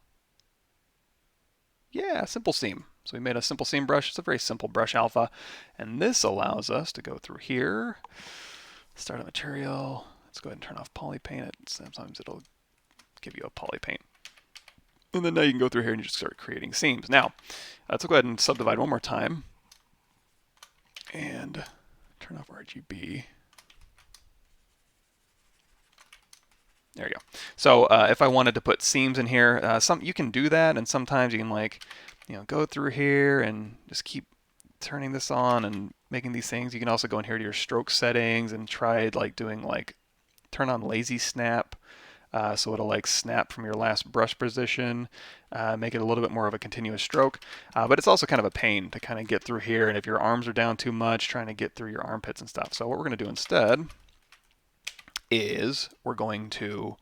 Yeah, simple seam. So we made a simple seam brush. It's a very simple brush alpha, and this allows us to go through here, start a material. Let's go ahead and turn off poly paint. Sometimes it'll give you a poly paint. And then now you can go through here and just start creating seams. Now, let's go ahead and subdivide one more time and turn off RGB. There you go. So if I wanted to put seams in here, you can do that, and sometimes you can go through here and just keep turning this on and making these things. You can also go in here to your stroke settings and try doing turn on lazy snap. so it'll like snap from your last brush position, make it a little bit more of a continuous stroke. But it's also kind of a pain to kind of get through here, and if your arms are down too much, trying to get through your armpits and stuff. So what we're going to do instead is we're going to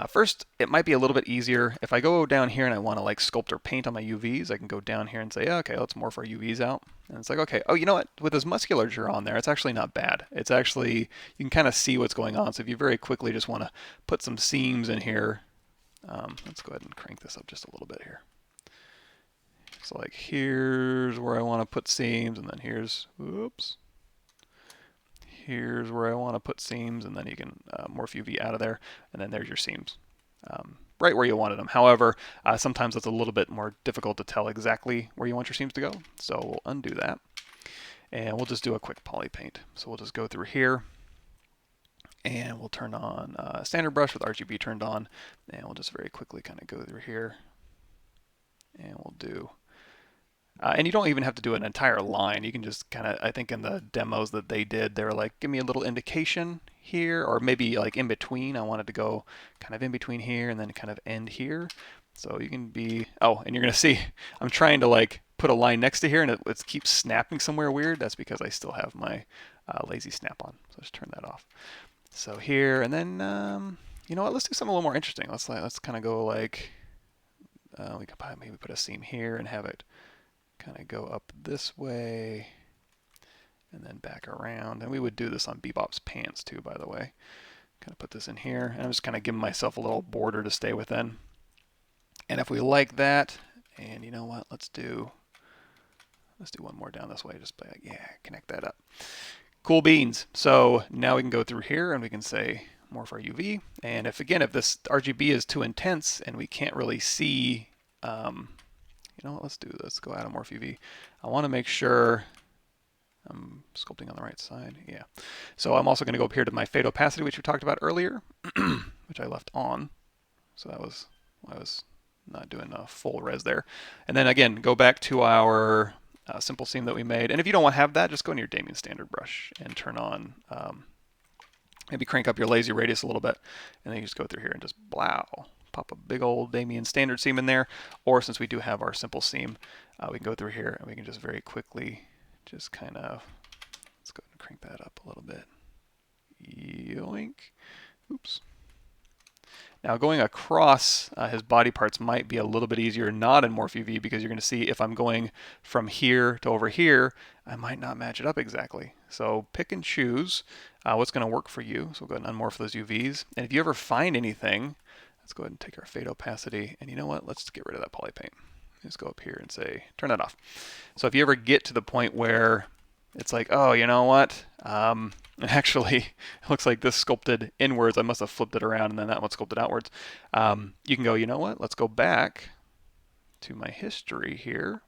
first, it might be a little bit easier if I go down here and I want to like sculpt or paint on my UVs. I can go down here and say, okay, let's morph our UVs out. And it's like, okay, oh, you know what? With this musculature on there, it's actually not bad. It's actually, you can kind of see what's going on. So if you very quickly just want to put some seams in here, let's go ahead and crank this up just a little bit here. So like here's where I want to put seams, and then here's, oops. Here's where I want to put seams, and then you can morph UV out of there, and then there's your seams. Right where you wanted them. However, sometimes it's a little bit more difficult to tell exactly where you want your seams to go. So we'll undo that, and we'll just do a quick poly paint. So we'll just go through here, and we'll turn on standard brush with RGB turned on, and we'll just very quickly kind of go through here, and we'll do. And you don't even have to do an entire line. You can just kind of, I think in the demos that they did, they were like, give me a little indication here, or maybe like in between. I wanted to go kind of in between here and then kind of end here. So you can be, oh, and you're going to see, I'm trying to like put a line next to here and it keeps snapping somewhere weird. That's because I still have my lazy snap on. So just turn that off. So here, and then, you know what, let's do something a little more interesting. Let's kind of go like, we could probably maybe put a seam here and have it kind of go up this way and then back around. And we would do this on Bebop's pants too, by the way. Kind of put this in here, and I'm just kind of giving myself a little border to stay within. And if we like that, and you know what, let's do one more down this way, just by, yeah, connect that up. Cool beans. So now we can go through here and we can say morph our UV. And if this RGB is too intense and we can't really see, you know what, let's do this. Go add a morph UV. I want to make sure I'm sculpting on the right side. Yeah. So I'm also going to go up here to my fade opacity, which we talked about earlier, which I left on. So that was, I was not doing a full res there. And then again, go back to our simple seam that we made. And if you don't want to have that, just go into your Damien standard brush and turn on, maybe crank up your lazy radius a little bit. And then you just go through here and just blow. Pop a big old Damien standard seam in there, or since we do have our simple seam, we can go through here and we can just very quickly just kind of, let's go ahead and crank that up a little bit. Yoink. Oops. Now going across his body parts might be a little bit easier not in Morph UV, because you're going to see if I'm going from here to over here, I might not match it up exactly. So pick and choose what's going to work for you. So we'll go ahead and unmorph those UVs. And if you ever find anything, let's go ahead and take our fade opacity, and you know what, let's get rid of that poly paint. Just go up here and say, turn that off. So if you ever get to the point where it's like, oh, you know what, actually, it looks like this sculpted inwards, I must have flipped it around and then that one sculpted outwards. You can go, you know what, let's go back to my history here,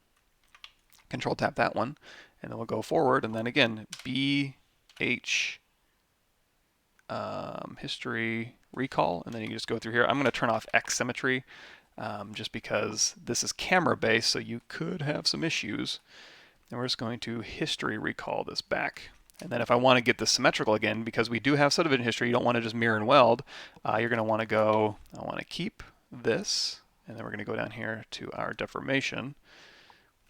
Control tap that one, and then we'll go forward, and then again, BH history recall, and then you can just go through here. I'm going to turn off X symmetry just because this is camera based, so you could have some issues. And we're just going to history recall this back. And then if I want to get this symmetrical again, because we do have subdivision history, you don't want to just mirror and weld. You're going to want to go, I want to keep this, and then we're going to go down here to our deformation.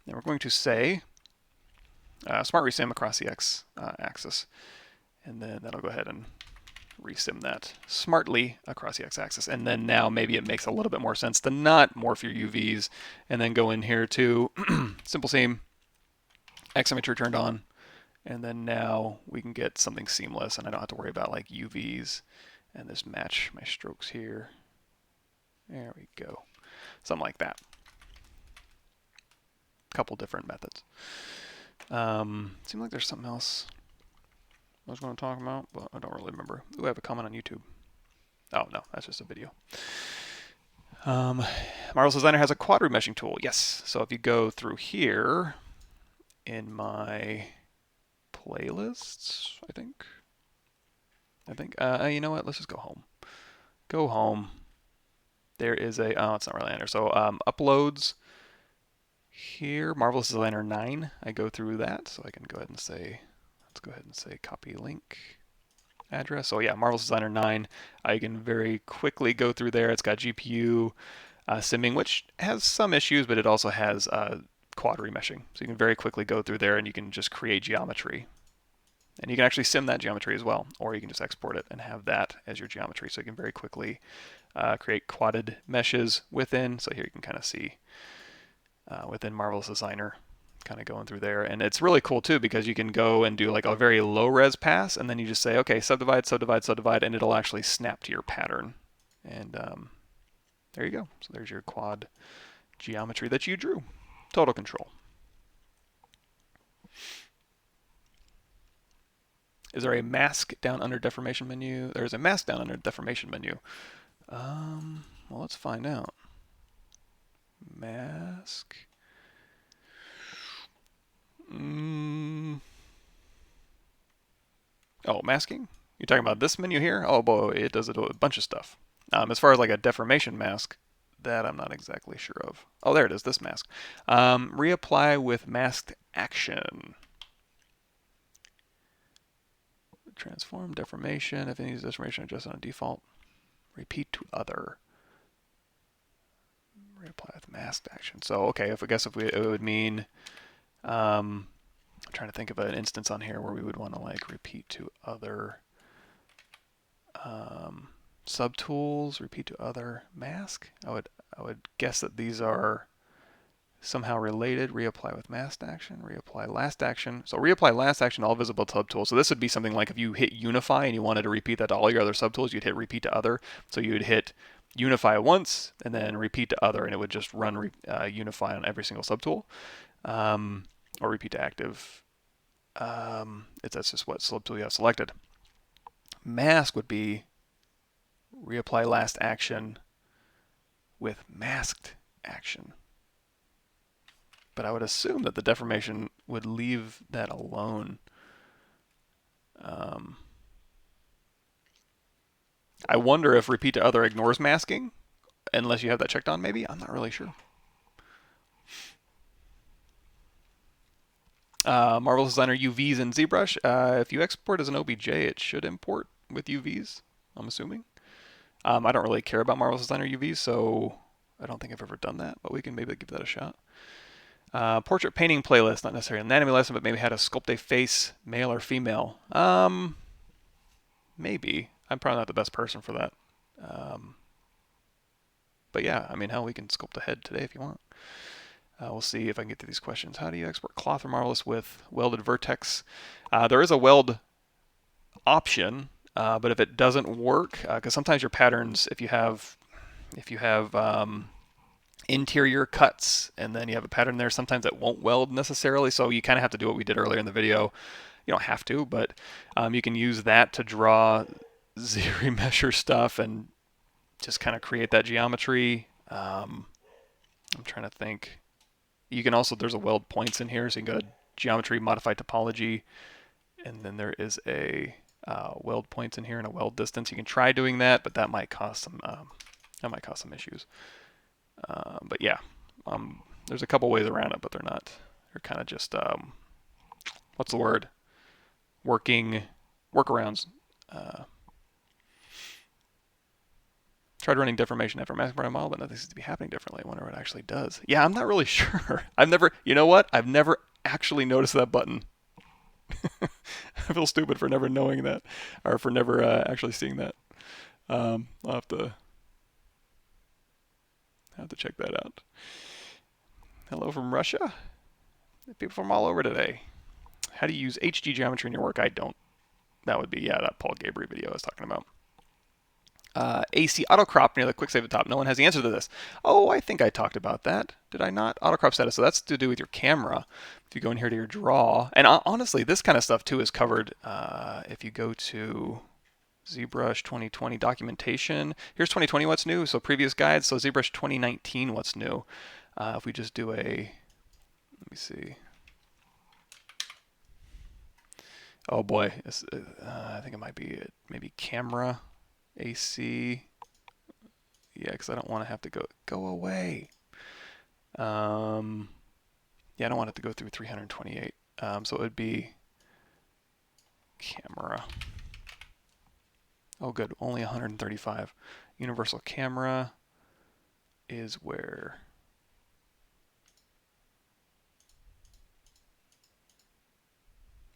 And we're going to say smart resim across the X axis. And then that'll go ahead and resim that smartly across the x-axis, and then now maybe it makes a little bit more sense to not morph your UVs and then go in here to simple seam, X symmetry turned on, and then now we can get something seamless, and I don't have to worry about like UVs and this match my strokes here. There we go, something like that. A couple different methods. Seems like there's something else I was going to talk about, but I don't really remember. Ooh, I have a comment on YouTube. Oh, no, that's just a video. Marvelous Designer has a quad remeshing tool. Yes. So if you go through here in my playlists, I think, you know what? Let's just go home. Go home. There is a, oh, it's not really in there. So uploads here, Marvelous Designer 9. I go through that, so I can go ahead and say, let's go ahead and say copy link. address. So yeah, Marvelous Designer 9. You can very quickly go through there. It's got GPU simming, which has some issues, but it also has quad remeshing. So you can very quickly go through there and you can just create geometry. And you can actually sim that geometry as well, or you can just export it and have that as your geometry. So you can very quickly create quadded meshes within. So here you can kind of see within Marvelous Designer, kind of going through there. And it's really cool too, because you can go and do like a very low res pass, and then you just say, okay, subdivide, subdivide, subdivide, and it'll actually snap to your pattern. And there you go. So there's your quad geometry that you drew. Total control. Is there a mask down under deformation menu? There's a mask down under deformation menu. Well, let's find out. Mask. Oh, masking? You're talking about this menu here? Oh boy, it does a bunch of stuff. As far as like a deformation mask, that I'm not exactly sure of. Oh, there it is, this mask. Reapply with masked action. Transform, deformation. If any deformation adjusted on default. Repeat to other. Reapply with masked action. So, okay, it would mean, I'm trying to think of an instance on here where we would want to like repeat to other subtools, repeat to other mask. I would guess that these are somehow related. Reapply with masked action, reapply last action. So reapply last action to all visible subtools. So this would be something like if you hit unify and you wanted to repeat that to all your other subtools, you'd hit repeat to other. So you would hit unify once and then repeat to other, and it would just run unify on every single subtool, or repeat to active. That's just what subtool you have selected. Mask would be reapply last action with masked action. But I would assume that the deformation would leave that alone. I wonder if repeat to other ignores masking, unless you have that checked on maybe? I'm not really sure. Marvelous Designer UVs in ZBrush. If you export as an OBJ, it should import with UVs, I'm assuming. I don't really care about Marvelous Designer UVs, so I don't think I've ever done that, but we can maybe give that a shot. Portrait painting playlist, not necessarily an anatomy lesson, but maybe how to sculpt a face, male or female. Maybe. I'm probably not the best person for that. But yeah, I mean, hell, we can sculpt a head today if you want. We'll see if I can get to these questions. How do you export cloth or Marvelous with welded vertex? There is a weld option, but if it doesn't work, because sometimes your patterns, if you have interior cuts and then you have a pattern there, sometimes it won't weld necessarily, so you kind of have to do what we did earlier in the video. You don't have to, but you can use that to draw z-remesher stuff and just kind of create that geometry. I'm trying to think. You can also, there's a weld points in here, so you can go to geometry, modify topology, and then there is a weld points in here and a weld distance. You can try doing that, but that might cause some issues. But yeah, there's a couple ways around it, but they're kind of just, what's the word? Workarounds. Tried running deformation after masking a model, but nothing seems to be happening differently. I wonder what it actually does. Yeah, I'm not really sure. You know what? I've never actually noticed that button. I feel stupid for never knowing that, or for never actually seeing that. I'll have to check that out. Hello from Russia. People from all over today. How do you use HG geometry in your work? I don't. That would be, that Paul Gabriel video I was talking about. AC auto crop near the quick save at the top. No one has the answer to this. Oh, I think I talked about that. Did I not? Auto crop status. So that's to do with your camera. If you go in here to your draw, and honestly, this kind of stuff too is covered. If you go to ZBrush 2020 documentation, here's 2020 what's new. So previous guides. So ZBrush 2019 what's new. If we just do let me see. Oh boy, I think it might be maybe camera. AC, yeah, because I don't want to have to go away. Yeah, I don't want it to go through 328. So it would be camera. Oh, good. Only 135. Universal camera is where?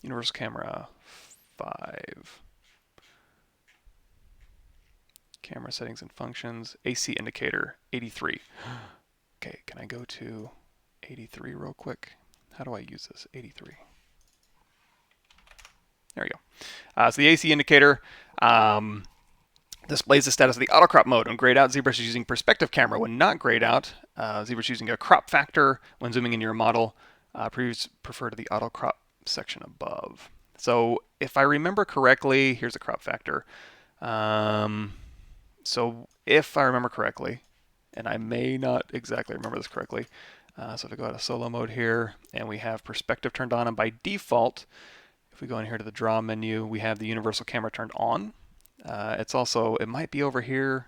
Universal camera 5. Camera settings and functions. AC indicator 83. Okay, can I go to 83 real quick? How do I use this? 83. There we go. So the AC indicator displays the status of the auto crop mode. When grayed out, ZBrush is using perspective camera. When not grayed out, ZBrush is using a crop factor. When zooming into your model, prefer to the auto crop section above. So if I remember correctly, here's the crop factor. So if I remember correctly, and I may not exactly remember this correctly, so if I go out of solo mode here, and we have perspective turned on, and by default, if we go in here to the draw menu, we have the universal camera turned on. It's also, it might be over here,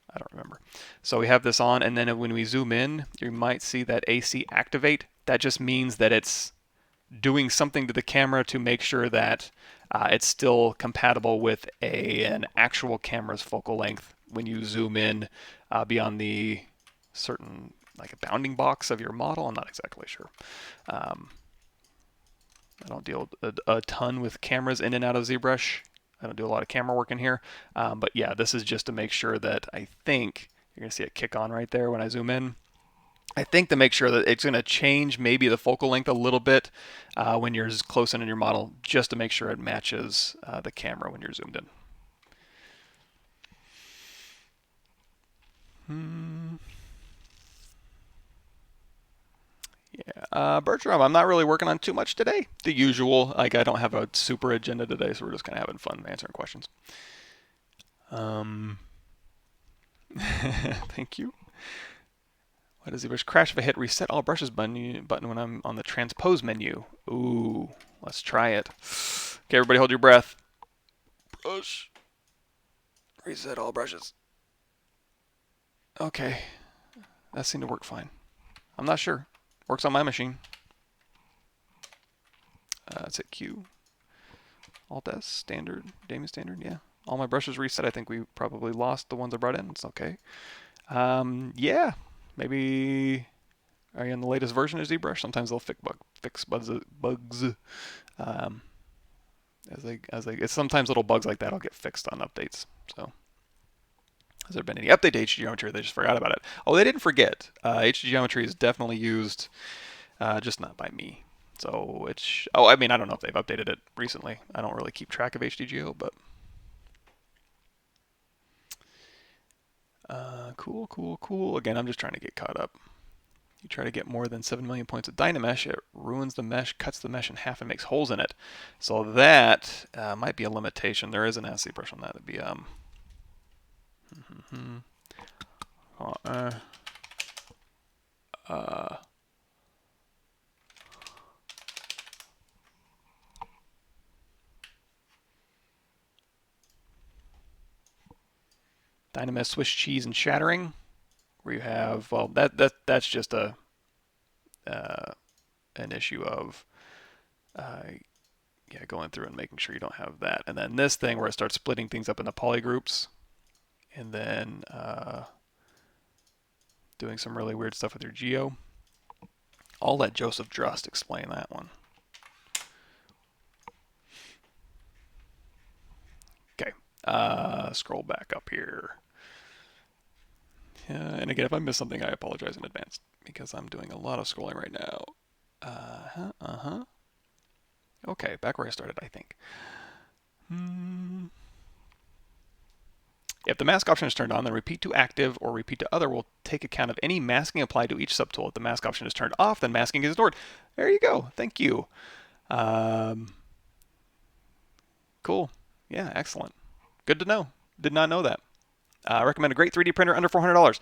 I don't remember. So we have this on, and then when we zoom in, you might see that AC activate. That just means that it's doing something to the camera to make sure that it's still compatible with an actual camera's focal length when you zoom in beyond the certain, like a bounding box of your model. I'm not exactly sure. I don't deal a ton with cameras in and out of ZBrush. I don't do a lot of camera work in here. But yeah, this is just to make sure that I think you're going to see it kick on right there when I zoom in. I think to make sure that it's going to change maybe the focal length a little bit when you're close in your model, just to make sure it matches the camera when you're zoomed in. Yeah, Bertram, I'm not really working on too much today. The usual, like I don't have a super agenda today, so we're just kind of having fun answering questions. Thank you. Why does ZBrush crash if I hit reset all brushes button when I'm on the transpose menu? Ooh, let's try it. Okay, everybody hold your breath. Brush. Reset all brushes. Okay, that seemed to work fine. I'm not sure. Works on my machine. Let's hit Q. Alt S, standard, Dynamesh standard, yeah. All my brushes reset. I think we probably lost the ones I brought in. It's okay. Yeah, maybe. Are you on the latest version of ZBrush? Sometimes they'll fix bugs. Sometimes little bugs like that will get fixed on updates. So, has there been any update to HGeometry? They just forgot about it. Oh, they didn't forget. HGeometry is definitely used, just not by me. So it's. Oh, I mean, I don't know if they've updated it recently. I don't really keep track of HDGeo, but. Cool. Again, I'm just trying to get caught up. You try to get more than 7 million points of Dynamesh, it ruins the mesh, cuts the mesh in half, and makes holes in it. So that might be a limitation. There is an ASCII brush on that. It'd be Dynamesh Swiss cheese and shattering, where you have, well, that's just a an issue of yeah, going through and making sure you don't have that. And then this thing where it starts splitting things up into polygroups, and then doing some really weird stuff with your geo. I'll let Joseph Drust explain that one. Okay, scroll back up here. And again, if I miss something, I apologize in advance because I'm doing a lot of scrolling right now. Okay, back where I started, I think. If the mask option is turned on, then repeat to active or repeat to other will take account of any masking applied to each subtool. If the mask option is turned off, then masking is ignored. There you go. Thank you. Cool. Yeah, excellent. Good to know. Did not know that. Recommend a great 3D printer under $400.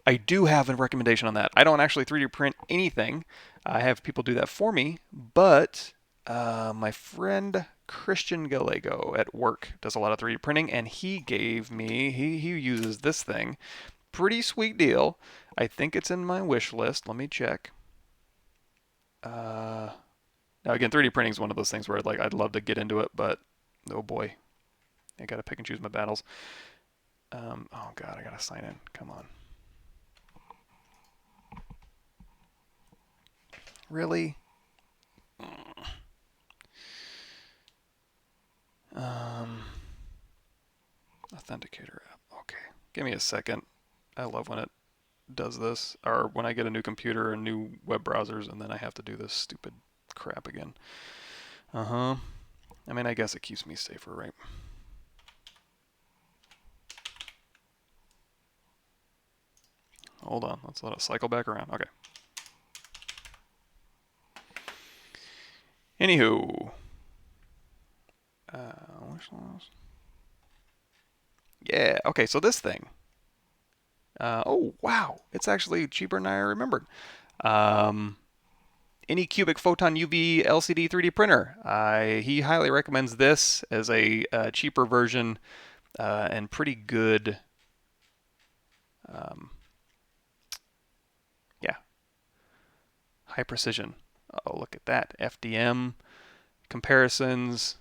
I do have a recommendation on that. I don't actually 3D print anything. I have people do that for me, but my friend Christian Gallego at work does a lot of 3D printing, and he gave me, he uses this thing. Pretty sweet deal. I think it's in my wish list. Let me check. Now again, 3D printing is one of those things where like I'd love to get into it, but oh boy. I gotta pick and choose my battles. Oh god, I gotta sign in. Come on. Really? Authenticator app. Okay. Give me a second. I love when it does this, or when I get a new computer and new web browsers, and then I have to do this stupid crap again. I mean, I guess it keeps me safer, right? Hold on. Let's let it cycle back around. Okay. Anywho. Yeah. Okay, so this thing. Oh, wow. It's actually cheaper than I remembered. Anycubic Photon UV LCD 3D printer. He highly recommends this as a cheaper version and pretty good. Yeah, high precision. Oh, look at that. FDM comparisons.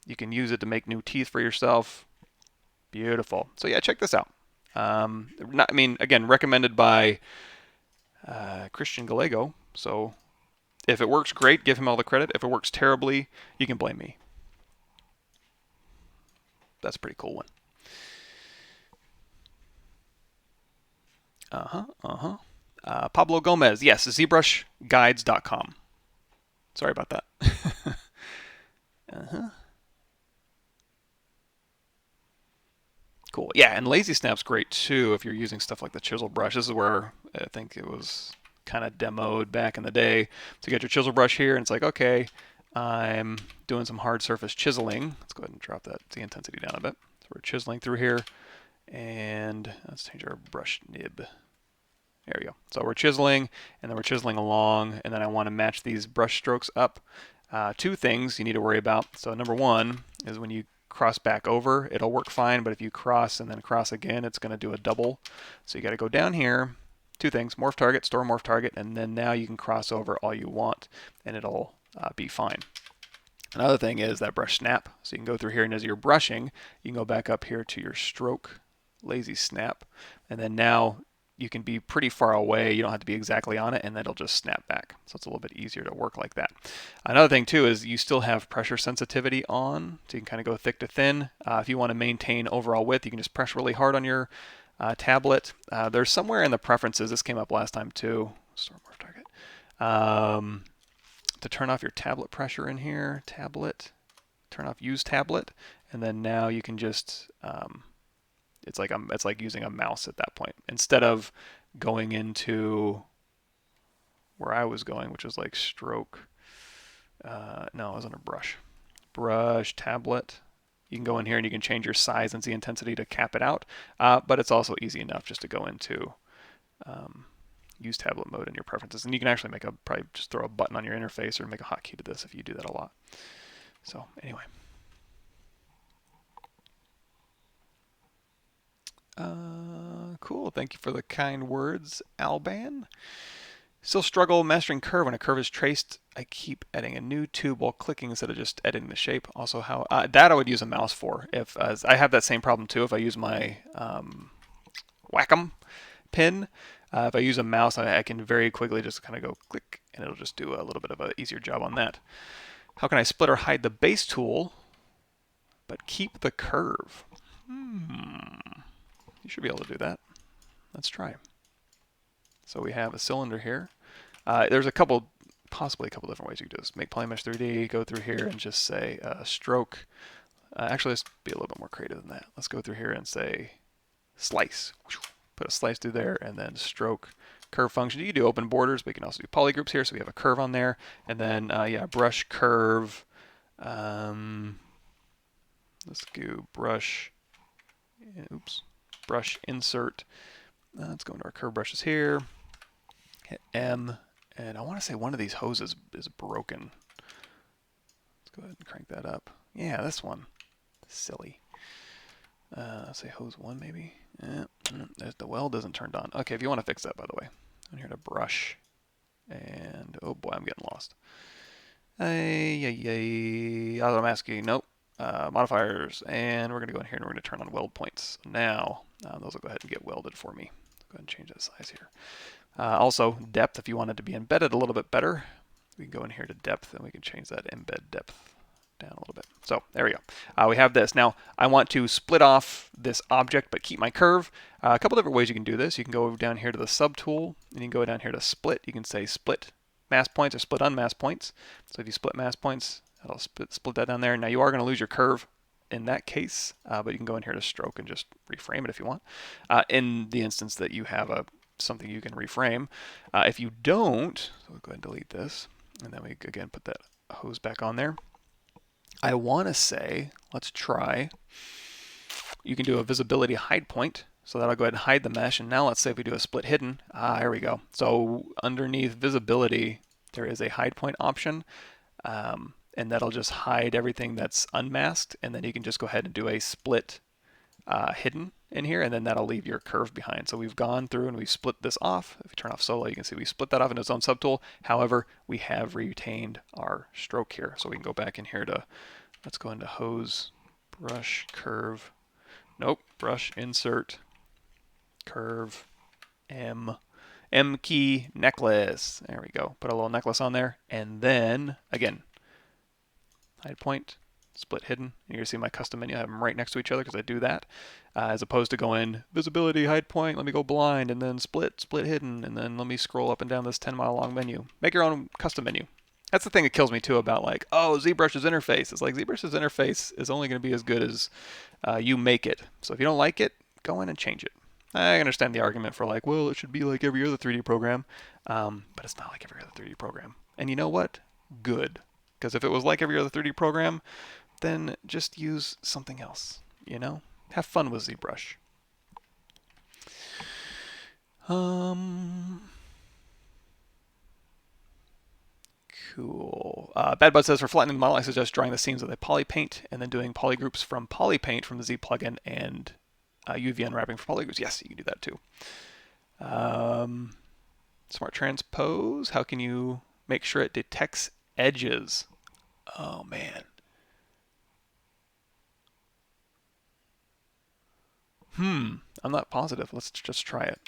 You can use it to make new teeth for yourself. Beautiful. So yeah, check this out. I mean, again, recommended by Christian Gallego. So if it works great, give him all the credit. If it works terribly, you can blame me. That's a pretty cool one. Pablo Gomez. Yes, zbrushguides.com. Sorry about that. Cool. Yeah, and Lazy Snap's great too if you're using stuff like the chisel brush. This is where I think it was kind of demoed back in the day. So you get your chisel brush here, and it's like, okay, I'm doing some hard surface chiseling. Let's go ahead and drop the intensity down a bit. So we're chiseling through here, and let's change our brush nib. There we go. So we're chiseling, and then we're chiseling along, and then I want to match these brush strokes up. Two things you need to worry about. So number one is when you cross back over, it'll work fine, but if you cross and then cross again, it's going to do a double. So you got to go down here. Two things: morph target, store morph target, and then now you can cross over all you want, and it'll be fine. Another thing is that brush snap. So you can go through here, and as you're brushing, you can go back up here to your stroke, lazy snap, and then now you can be pretty far away. You don't have to be exactly on it, and then it'll just snap back. So it's a little bit easier to work like that. Another thing too is you still have pressure sensitivity on, so you can kind of go thick to thin. If you want to maintain overall width, you can just press really hard on your tablet. There's somewhere in the preferences, this came up last time too, store morph target, to turn off your tablet pressure in here, tablet, turn off use tablet, and then now you can just it's like using a mouse at that point. Instead of going into where I was going, which is like stroke. No, it was under brush. Brush, tablet. You can go in here and you can change your size and the intensity to cap it out. But it's also easy enough just to go into use tablet mode in your preferences. And you can actually probably just throw a button on your interface or make a hotkey to this if you do that a lot. So anyway. Cool. Thank you for the kind words, Alban. Still struggle mastering curve. When a curve is traced, I keep adding a new tube while clicking instead of just editing the shape. Also, how that I would use a mouse for. If I have that same problem too. If I use my Wacom pin, if I use a mouse, I can very quickly just kind of go click, and it'll just do a little bit of an easier job on that. How can I split or hide the base tool, but keep the curve? You should be able to do that. Let's try. So we have a cylinder here. There's possibly a couple different ways you can do this. Make Polymesh 3D, go through here and just say stroke. Actually, let's be a little bit more creative than that. Let's go through here and say slice. Put a slice through there, and then stroke curve function. You can do open borders, but you can also do polygroups here. So we have a curve on there, and then yeah, brush curve. Let's do brush. Oops. Brush insert. Let's go into our curve brushes here. Hit M, and I want to say one of these hoses is broken. Let's go ahead and crank that up. Yeah, this one. Silly. Let's say hose 1 maybe. The weld isn't turned on. Okay, if you want to fix that, by the way. I'm here to brush. And oh boy, I'm getting lost. Unmasked. Nope. modifiers, and we're going to go in here and we're going to turn on weld points. Now, those will go ahead and get welded for me. Go ahead and change that size here. Also, depth, if you want it to be embedded a little bit better, we can go in here to depth and we can change that embed depth down a little bit. So there we go. We have this. Now I want to split off this object but keep my curve. A couple different ways you can do this. You can go down here to the sub tool and you can go down here to split. You can say split mask points or split unmasked points. So if you split mask points, that'll split that down there. Now you are going to lose your curve in that case, but you can go in here to stroke and just reframe it if you want. In the instance that you have something you can reframe. If you don't, so we'll go ahead and delete this, and then we again put that hose back on there. I want to say, let's try, you can do a visibility hide point. So that'll go ahead and hide the mesh. And now let's say if we do a split hidden, here we go. So underneath visibility, there is a hide point option. And that'll just hide everything that's unmasked. And then you can just go ahead and do a split hidden in here, and then that'll leave your curve behind. So we've gone through and we split this off. If you turn off solo, you can see we split that off into its own subtool. However, we have retained our stroke here. So we can go back in here to, let's go into hose, brush, curve, nope, brush, insert, curve, M key, necklace. There we go. Put a little necklace on there. And then, again, hide point, split hidden. You're going to see my custom menu. I have them right next to each other because I do that. As opposed to going visibility, hide point, let me go blind, and then split hidden, and then let me scroll up and down this 10-mile long menu. Make your own custom menu. That's the thing that kills me too about like, oh, ZBrush's interface. It's like ZBrush's interface is only going to be as good as you make it. So if you don't like it, go in and change it. I understand the argument for like, well, it should be like every other 3D program, but it's not like every other 3D program. And you know what? Good. Because if it was like every other 3D program, then just use something else, you know? Have fun with ZBrush. Cool. Badbud says, for flattening the model, I suggest drawing the seams with a poly paint and then doing polygroups from poly paint from the Z plugin and UV unwrapping for polygroups. Yes, you can do that too. Smart Transpose. How can you make sure it detects edges? Oh, man. I'm not positive. Let's just try it.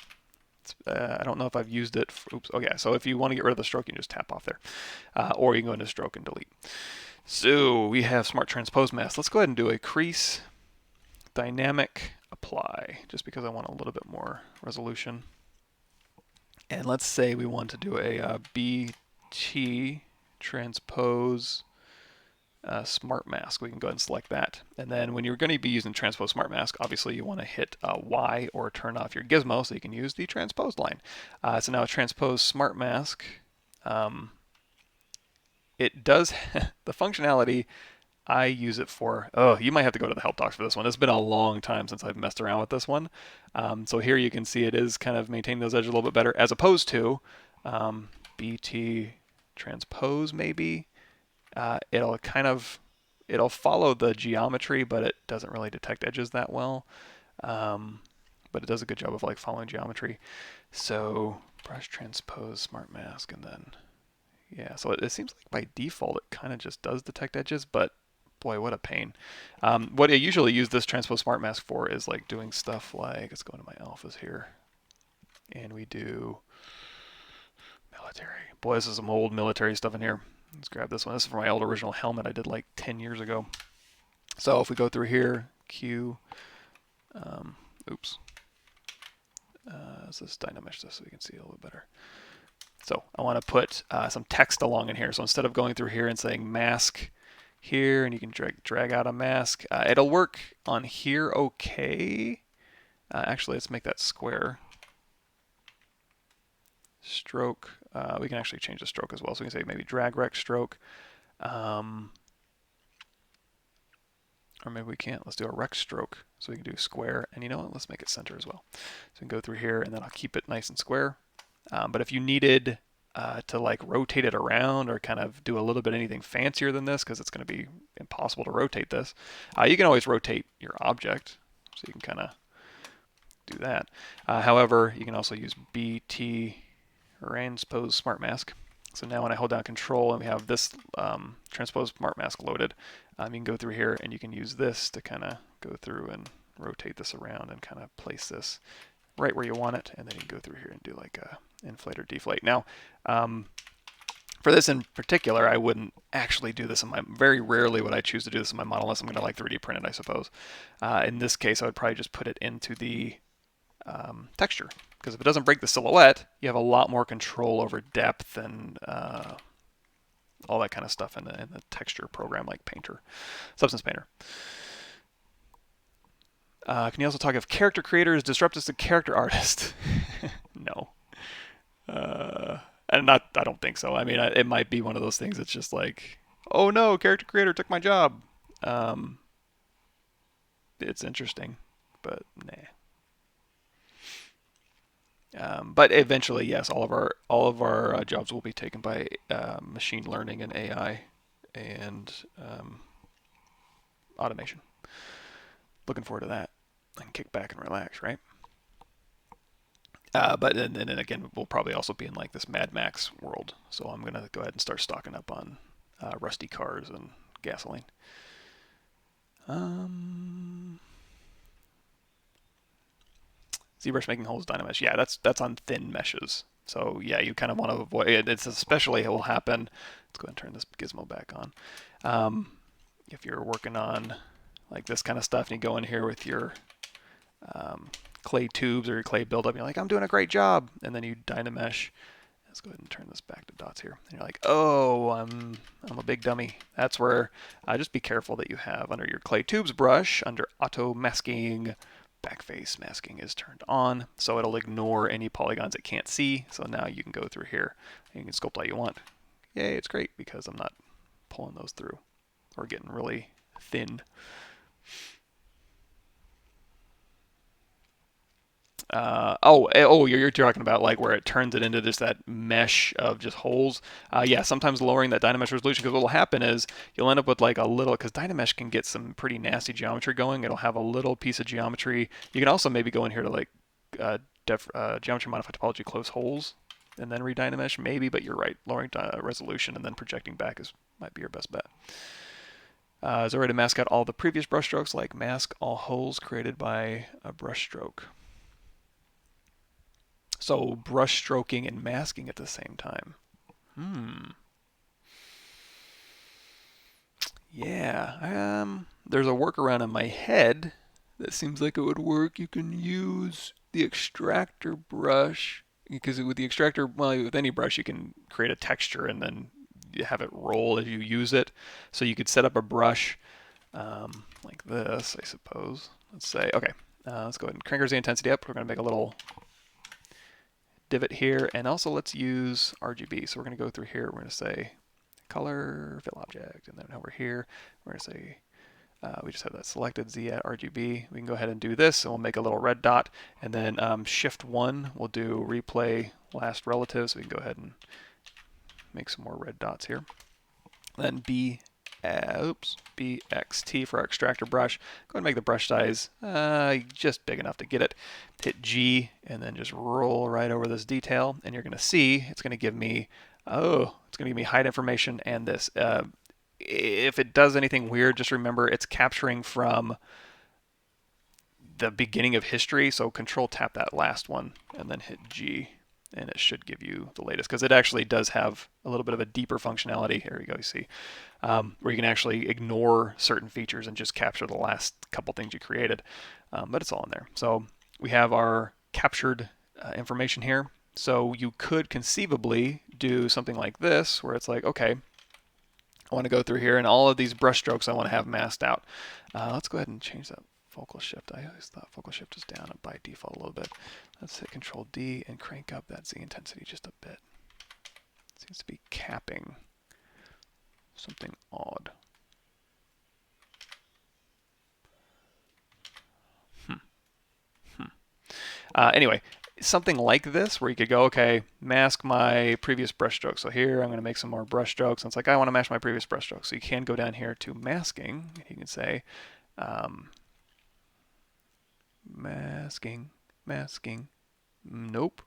I don't know if I've used it. Oops. Oh, yeah. So if you want to get rid of the stroke, you can just tap off there. Or you can go into stroke and delete. So we have Smart Transpose Mask. Let's go ahead and do a crease dynamic apply, just because I want a little bit more resolution. And let's say we want to do a BT Transpose Smart Mask. We can go ahead and select that. And then when you're going to be using Transpose Smart Mask, obviously you want to hit Y or turn off your gizmo so you can use the transposed line. So now Transpose Smart Mask, it does the functionality I use it for. Oh, you might have to go to the help docs for this one. It's been a long time since I've messed around with this one. So here you can see it is kind of maintaining those edges a little bit better, as opposed to BT Transpose maybe. It'll follow the geometry, but it doesn't really detect edges that well. But it does a good job of like following geometry. So brush transpose smart mask, and then yeah. So it seems like by default it kind of just does detect edges, but boy, what a pain. What I usually use this transpose smart mask for is like doing stuff like, let's go into my alphas here, and we do military. Boy, this is some old military stuff in here. Let's grab this one. This is from my old original helmet I did like 10 years ago. So if we go through here, Q, oops. This is Dynamesh this so we can see it a little better. So I want to put some text along in here. So instead of going through here and saying mask here, and you can drag out a mask, it'll work on here okay. Actually, let's make that square. Stroke. We can actually change the stroke as well. So we can say maybe drag rect stroke. Or maybe we can't. Let's do a rect stroke. So we can do square. And you know what? Let's make it center as well. So we can go through here, and then I'll keep it nice and square. But if you needed to like rotate it around or kind of do a little bit anything fancier than this, because it's going to be impossible to rotate this, you can always rotate your object. So you can kind of do that. However, you can also use BT Transpose Smart Mask. So now when I hold down Control and we have this Transpose Mart mask loaded, you can go through here and you can use this to kind of go through and rotate this around and kind of place this right where you want it, and then you can go through here and do like a inflate or deflate. Now, for this in particular, I wouldn't actually do this in my, very rarely would I choose to do this in my model unless I'm going to like 3D print it, I suppose. In this case, I would probably just put it into the texture, because if it doesn't break the silhouette, you have a lot more control over depth and all that kind of stuff in the texture program like Painter, Substance Painter. Can you also talk if character creator is disruptive to character artist? No. And I don't think so. I mean, it might be one of those things that's just like, oh no, character creator took my job. It's interesting, but nah. But eventually, yes, all of our jobs will be taken by machine learning and AI and automation. Looking forward to that. And kick back and relax, right? But then again, we'll probably also be in like this Mad Max world. So I'm going to go ahead and start stocking up on rusty cars and gasoline. ZBrush making holes, Dynamesh. Yeah, that's on thin meshes. So yeah, you kind of want to avoid it. It's especially it will happen. Let's go ahead and turn this gizmo back on. If you're working on like this kind of stuff and you go in here with your clay tubes or your clay buildup, you're like, I'm doing a great job, and then you Dynamesh. Let's go ahead and turn this back to dots here. And you're like, oh, I'm a big dummy. That's where just be careful that you have under your clay tubes brush, under auto masking, backface masking is turned on, so it'll ignore any polygons it can't see. So now you can go through here and you can sculpt all you want. Yay, it's great because I'm not pulling those through or getting really thin. You're talking about like where it turns it into just that mesh of just holes. Yeah, sometimes lowering that Dynamesh resolution, because what will happen is you'll end up with like a little, because Dynamesh can get some pretty nasty geometry going. It'll have a little piece of geometry. You can also maybe go in here to like geometry modify topology close holes and then re-Dynamesh maybe, but you're right, lowering resolution and then projecting back might be your best bet. Is there a way to mask out all the previous brush strokes, like mask all holes created by a brush stroke? So brush stroking and masking at the same time. Yeah. There's a workaround in my head that seems like it would work. You can use the extractor brush, because with the extractor, well, with any brush, you can create a texture and then you have it roll as you use it. So you could set up a brush like this, I suppose. Let's say, okay, let's go ahead and crank the intensity up. We're going to make a little divot here, and also let's use RGB. So we're going to go through here. We're going to say color, fill object, and then over here, we're going to say, we just have that selected, Z at RGB. We can go ahead and do this, and we'll make a little red dot, and then Shift 1, we'll do replay last relative, so we can go ahead and make some more red dots here. Then BXT for our extractor brush. Go ahead and make the brush size just big enough to get it. Hit G and then just roll right over this detail, and you're going to see it's going to give me, it's going to give me height information and this. If it does anything weird, just remember it's capturing from the beginning of history, so Control tap that last one and then hit G, and it should give you the latest, because it actually does have a little bit of a deeper functionality. Here we go, you see, where you can actually ignore certain features and just capture the last couple things you created, but it's all in there. So we have our captured information here. So you could conceivably do something like this, where it's like, okay, I want to go through here, and all of these brush strokes I want to have masked out. Let's go ahead and change that focal shift. I always thought focal shift is down by default a little bit. Let's hit Control D and crank up that Z intensity just a bit. It seems to be capping something odd. Anyway, something like this, where you could go, okay, mask my previous brush stroke. So here I'm going to make some more brush strokes. And it's like, I want to mask my previous brush stroke. So you can go down here to masking. You can say masking, nope.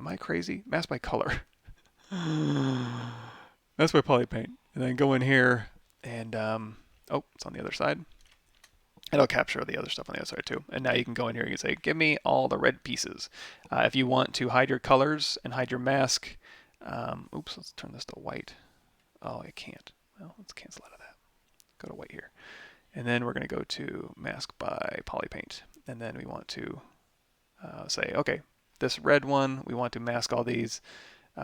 am I crazy? Mask by color. Mask by polypaint. And then go in here and, oh, it's on the other side. It'll capture the other stuff on the other side too. And now you can go in here and you can say, give me all the red pieces. If you want to hide your colors and hide your mask, oops, let's turn this to white. Oh, I can't. Well, let's cancel out of that. Go to white here. And then we're going to go to mask by polypaint. And then we want to say, okay, this red one, we want to mask all these.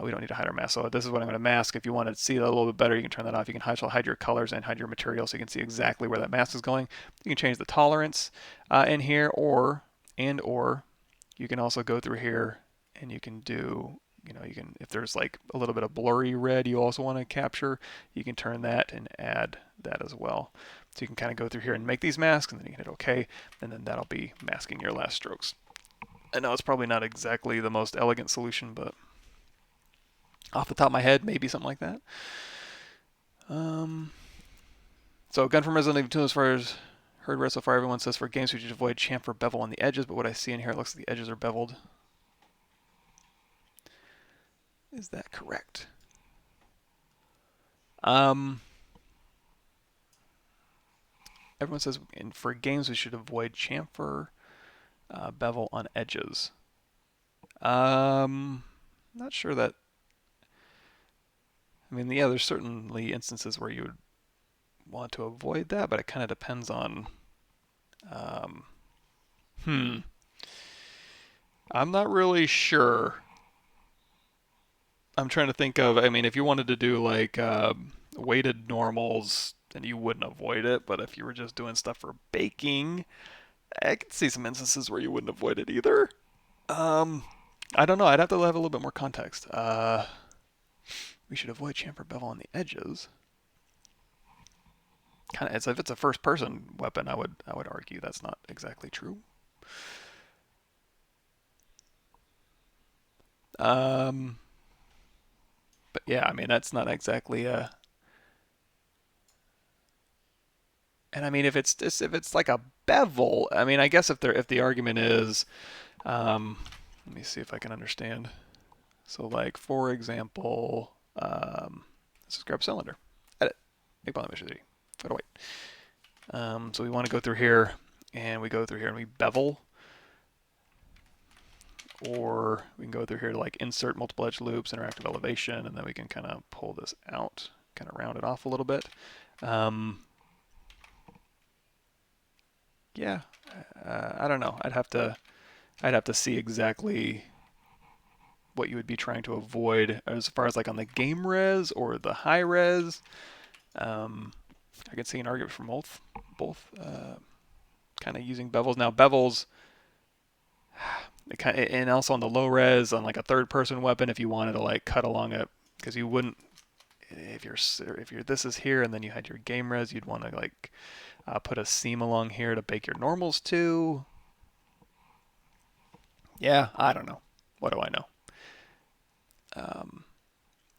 We don't need to hide our mask. So this is what I'm going to mask. If you want to see it a little bit better, you can turn that off. You can hide your colors and hide your material so you can see exactly where that mask is going. You can change the tolerance in here, or you can also go through here and you can do, you can, if there's like a little bit of blurry red you also want to capture, you can turn that and add that as well. So you can kind of go through here and make these masks, and then you can hit OK, and then that'll be masking your last strokes. I know it's probably not exactly the most elegant solution, but off the top of my head, maybe something like that. So Gun from Resident Evil 2, as far as heard read so far, everyone says for games we should avoid chamfer bevel on the edges, but what I see in here, it looks like the edges are beveled. Is that correct? Everyone says for games we should avoid chamfer bevel on edges. Not sure that. I mean, yeah, there's certainly instances where you would want to avoid that, but it kind of depends on. I'm not really sure. I'm trying to think of, I mean, if you wanted to do like weighted normals, then you wouldn't avoid it. But if you were just doing stuff for baking, I could see some instances where you wouldn't avoid it either. I don't know. I'd have to have a little bit more context. We should avoid chamfer bevel on the edges. Kind of, as if it's a first-person weapon, I would argue that's not exactly true. But yeah, I mean that's not exactly a. And I mean if it's like a bevel, I mean I guess if the argument is, let me see if I can understand. So like for example, let's just grab cylinder, edit, make Polymesh 3, go to white. So we want to go through here, and we go through here and we bevel. Or we can go through here to like insert multiple edge loops, interactive elevation, and then we can kind of pull this out, kind of round it off a little bit. Yeah, I don't know. I'd have to see exactly what you would be trying to avoid as far as like on the game res or the high res. I can see an argument for both kind of using bevels. Now bevels. And also on the low res, on like a third-person weapon, if you wanted to like cut along it, because you wouldn't, if you're this is here and then you had your game res, you'd want to like put a seam along here to bake your normals to. Yeah, I don't know. What do I know?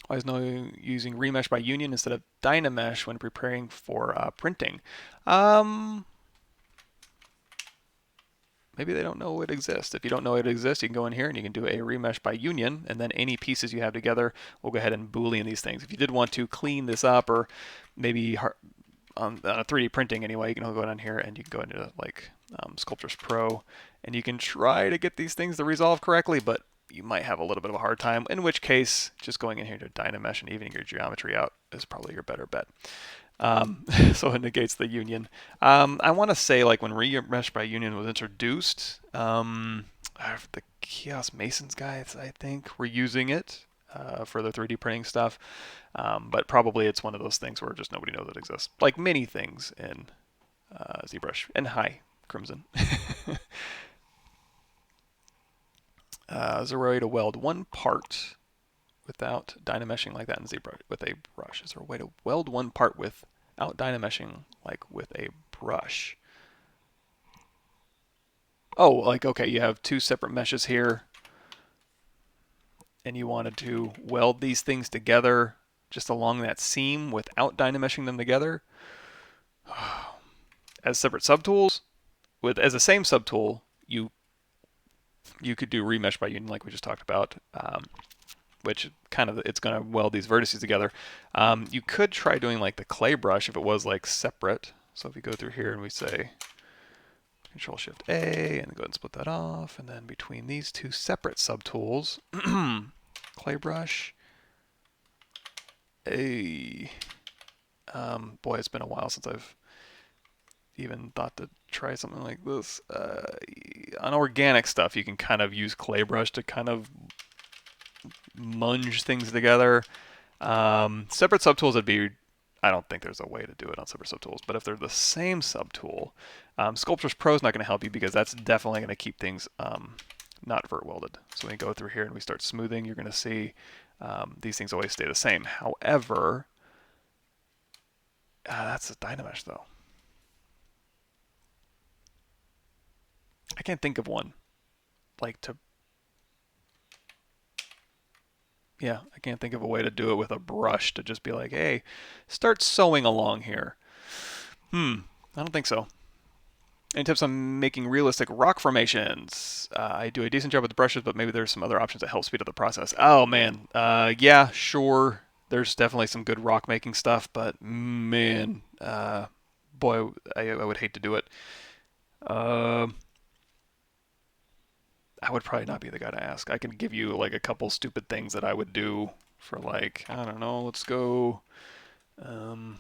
Why is no using remesh by union instead of Dynamesh when preparing for printing? Maybe they don't know it exists. If you don't know it exists, you can go in here and you can do a remesh by union, and then any pieces you have together, we'll go ahead and Boolean these things. If you did want to clean this up, or maybe on a 3D printing anyway, you can go down here and you can go into like Sculptris Pro, and you can try to get these things to resolve correctly, but you might have a little bit of a hard time, in which case just going in here to Dynamesh and evening your geometry out is probably your better bet. So it negates the union. I want to say like when remesh by union was introduced, the Chaos Masons guys, I think, were using it for the 3D printing stuff. But probably it's one of those things where just nobody knows it exists. Like many things in ZBrush. And hi, Crimson. Is there a way to weld one part without dynameshing like that in ZBrush with a brush? Is there a way to weld one part without dynameshing like with a brush? Oh, like, okay, you have two separate meshes here, and you wanted to weld these things together just along that seam without dynameshing them together as separate subtools. As the same subtool, you You could do remesh by union like we just talked about, which kind of, it's going to weld these vertices together. You could try doing like the clay brush if it was like separate. So if we go through here and we say Control Shift A and go ahead and split that off, and then between these two separate subtools, clay brush, boy, it's been a while since I've even thought to try something like this. On organic stuff, you can kind of use clay brush to kind of munge things together. Separate subtools would be, I don't think there's a way to do it on separate subtools, but if they're the same subtool, Sculptris Pro is not going to help you because that's definitely going to keep things not vert welded. So when we go through here and we start smoothing, you're going to see these things always stay the same. However, that's a Dynamesh though. I can't think of one like to. Yeah, I can't think of a way to do it with a brush to just be like, hey, start sewing along here. I don't think so. Any tips on making realistic rock formations? I do a decent job with the brushes, but maybe there's some other options that help speed up the process. Oh man, yeah, sure. There's definitely some good rock making stuff, but man, boy, I would hate to do it. I would probably not be the guy to ask. I can give you like a couple stupid things that I would do for like, I don't know, let's go, let's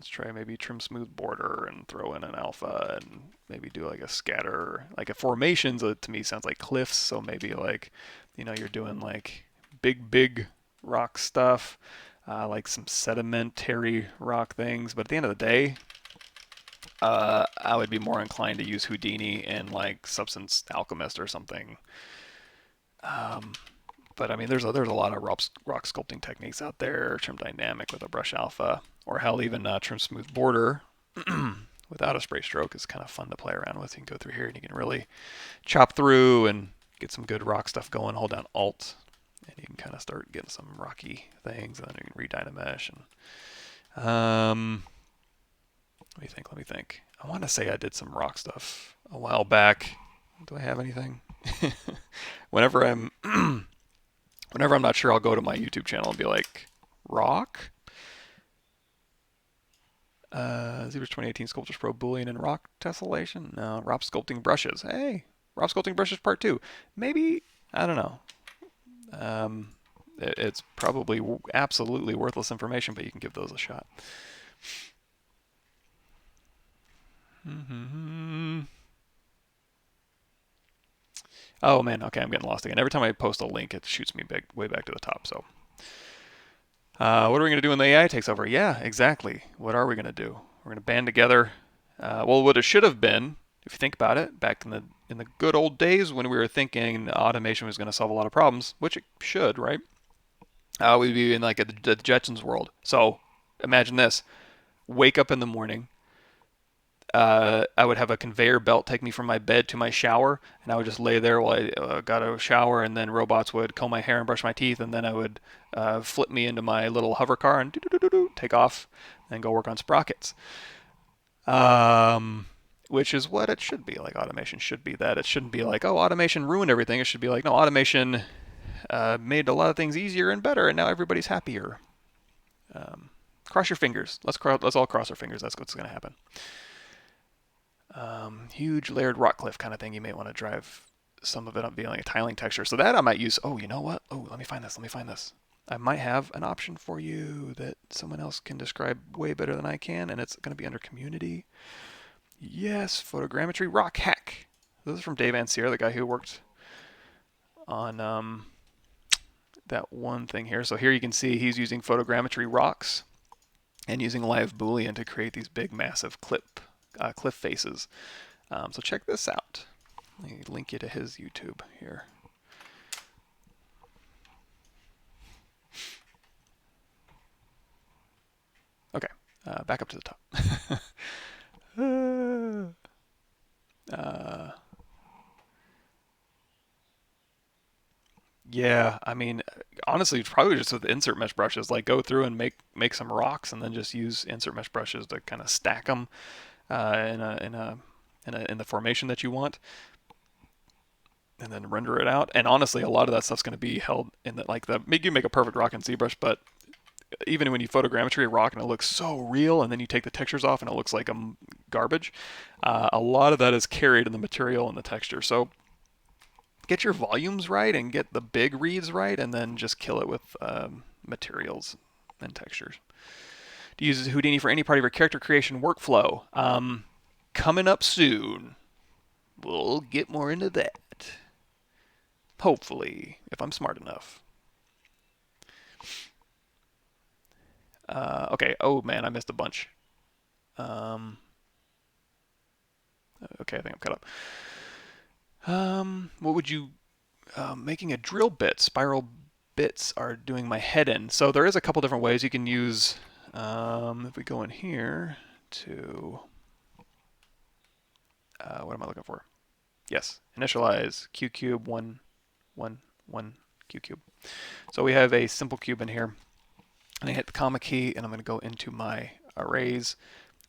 try maybe trim smooth border and throw in an alpha and maybe do like a scatter. Like a formations to me sounds like cliffs, so maybe like, you're doing like big rock stuff, like some sedimentary rock things. But at the end of the day, I would be more inclined to use Houdini and like Substance Alchemist or something. But I mean, there's a lot of rock sculpting techniques out there. Trim Dynamic with a brush alpha, or hell, even Trim Smooth Border without a spray stroke is kind of fun to play around with. You can go through here and you can really chop through and get some good rock stuff going. Hold down Alt, and you can kind of start getting some rocky things, and then you can re-Dynamesh. And let me think. I want to say I did some rock stuff a while back. Do I have anything? Whenever I'm not sure, I'll go to my YouTube channel and be like, rock? zbrush 2018 Sculptris Pro Boolean and rock tessellation? No, rock sculpting brushes. Hey, rock sculpting brushes part 2. Maybe, I don't know. It's probably absolutely worthless information, but you can give those a shot. Oh man, okay, I'm getting lost again. Every time I post a link, it shoots me way back to the top. So, what are we going to do when the AI takes over? Yeah, exactly. What are we going to do? We're going to band together. Well, what it should have been, if you think about it, back in the good old days when we were thinking automation was going to solve a lot of problems, which it should, right? We'd be in like the Jetsons world. So, imagine this: wake up in the morning. I would have a conveyor belt take me from my bed to my shower, and I would just lay there while I got a shower, and then robots would comb my hair and brush my teeth, and then I would flip me into my little hover car and take off and go work on sprockets. Which is what it should be. Like automation should be that. It shouldn't be like, oh, automation ruined everything. It should be like, no, automation made a lot of things easier and better, and now everybody's happier. Cross your fingers. Let's all cross our fingers. That's what's going to happen. Huge layered rock cliff kind of thing. You may want to drive some of it up being like a tiling texture. So that I might use. Oh, you know what? Oh, let me find this. I might have an option for you that someone else can describe way better than I can, and it's going to be under community. Yes, photogrammetry rock hack. This is from Dave Fancier, the guy who worked on that one thing here. So here you can see he's using photogrammetry rocks and using live Boolean to create these big, massive cliff faces. So check this out. Let me link you to his YouTube here. Okay, back up to the top. Yeah, I mean, honestly, it's probably just with insert mesh brushes. Like go through and make some rocks, and then just use insert mesh brushes to kind of stack them in the formation that you want. and then render it out. And honestly, a lot of that stuff's going to be held in the, like the, you make a perfect rock in ZBrush, but even when you photogrammetry a rock and it looks so real, and then you take the textures off and it looks like garbage, a lot of that is carried in the material and the texture. So get your volumes right and get the big reads right, and then just kill it with materials and textures. To use Houdini for any part of your character creation workflow. Coming up soon. We'll get more into that. Hopefully, if I'm smart enough. Okay. Oh man, I missed a bunch. Okay, I think I'm caught up. What would you? Making a drill bit. Spiral bits are doing my head in. So there is a couple different ways you can use. If we go in here to, what am I looking for? Yes, initialize Q cube 1, 1, 1 Q cube. So we have a simple cube in here. And I hit the comma key, and I'm going to go into my arrays,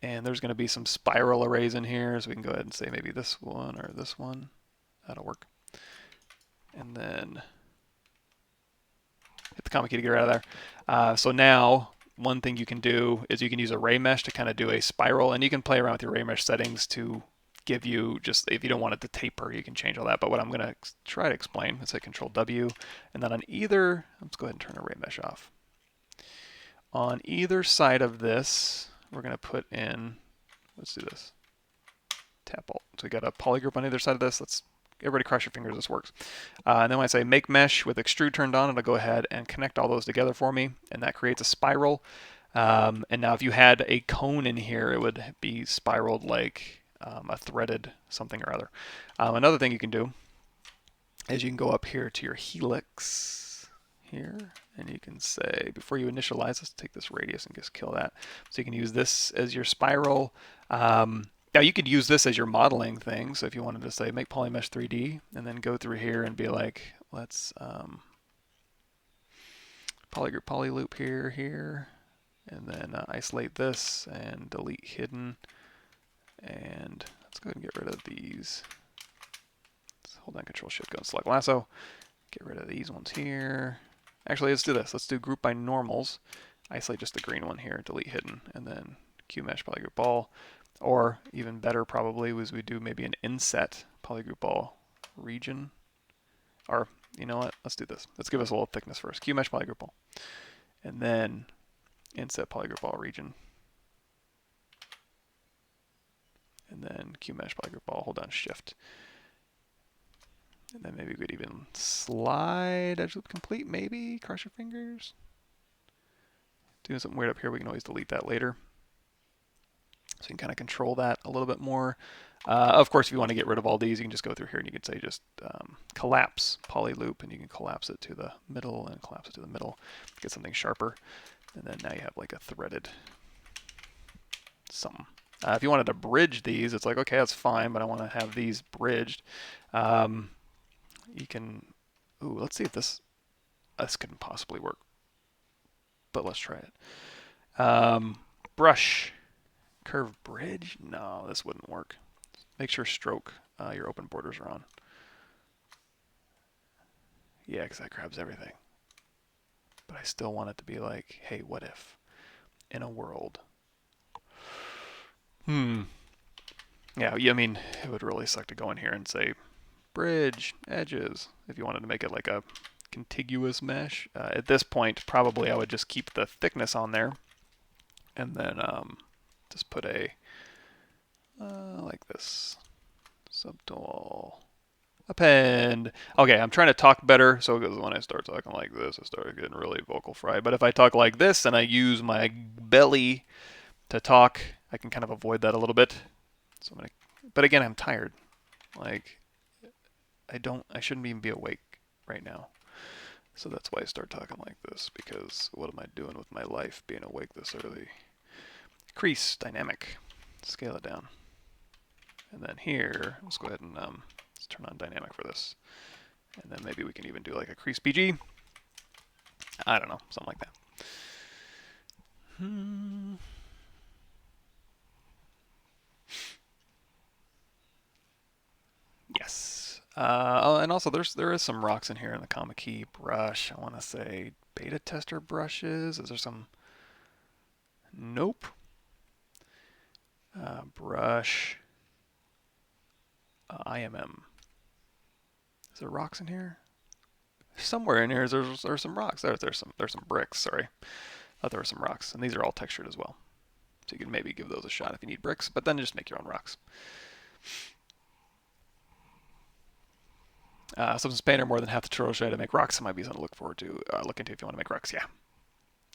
and there's going to be some spiral arrays in here, so we can go ahead and say maybe this one or this one. That'll work. And then hit the comma key to get rid of there. So now one thing you can do is you can use array mesh to kind of do a spiral, and you can play around with your array mesh settings to give you, just if you don't want it to taper, you can change all that. But what I'm going to try to explain, let's hit Control W, and then on either, let's go ahead and turn array mesh off. On either side of this, we're going to put in, let's do this, Tap Alt. So we got a polygroup on either side of this. Let's, everybody cross your fingers, this works. And then when I say make mesh with extrude turned on, it'll go ahead and connect all those together for me, and that creates a spiral. And now if you had a cone in here, it would be spiraled like a threaded something or other. Another thing you can do is you can go up here to your helix here, and you can say, before you initialize, let's take this radius and just kill that. So you can use this as your spiral. Now you could use this as your modeling thing. So if you wanted to say make polymesh 3D, and then go through here and be like, let's polygroup polyloop here, and then isolate this and delete hidden. And let's go ahead and get rid of these. Let's hold down Control Shift, go and select lasso. Get rid of these ones here. Actually, let's do this. Let's do group by normals. Isolate just the green one here, delete hidden, and then QMesh polygroup all. Or even better probably was we do maybe an inset polygroup all region. Or, you know what, let's do this. Let's give us a little thickness first. QMesh polygroup all. And then inset polygroup all region. And then QMesh polygroup all, hold down Shift. And then maybe we could even slide edge loop complete, maybe? Cross your fingers. Doing something weird up here, we can always delete that later. So you can kind of control that a little bit more. Of course, if you want to get rid of all these, you can just go through here and you can say just collapse poly loop, and you can collapse it to the middle and collapse it to the middle, get something sharper. And then now you have like a threaded something. If you wanted to bridge these, it's like, okay, that's fine, but I want to have these bridged. You can, ooh, let's see if this couldn't possibly work, but let's try it. Brush, curve bridge, no, this wouldn't work. Make sure stroke, your open borders are on. Yeah, because that grabs everything. But I still want it to be like, hey, what if in a world? Yeah, I mean, it would really suck to go in here and say, bridge, edges, if you wanted to make it like a contiguous mesh. At this point, probably I would just keep the thickness on there, and then just put a, like this, Sub Tool, append. Okay, I'm trying to talk better, so because when I start talking like this, I start getting really vocal fry. But if I talk like this and I use my belly to talk, I can kind of avoid that a little bit. So I'm gonna, but again, I'm tired. Like, I shouldn't even be awake right now. So that's why I start talking like this, because what am I doing with my life being awake this early? Crease, dynamic, scale it down. And then here, let's go ahead and let's turn on dynamic for this. And then maybe we can even do like a crease PG. I don't know, something like that. Yes. Oh, and also there is some rocks in here in the common key brush. I want to say beta tester brushes. Is there some? Nope. Brush. IMM. Is there rocks in here? Somewhere in here there's some rocks. There's some bricks. Sorry, I thought there were some rocks, and these are all textured as well. So you can maybe give those a shot if you need bricks, but then just make your own rocks. Substance Painter more than half the tutorial show how to make rocks. It might be something to look forward to, look into if you want to make rocks. Yeah,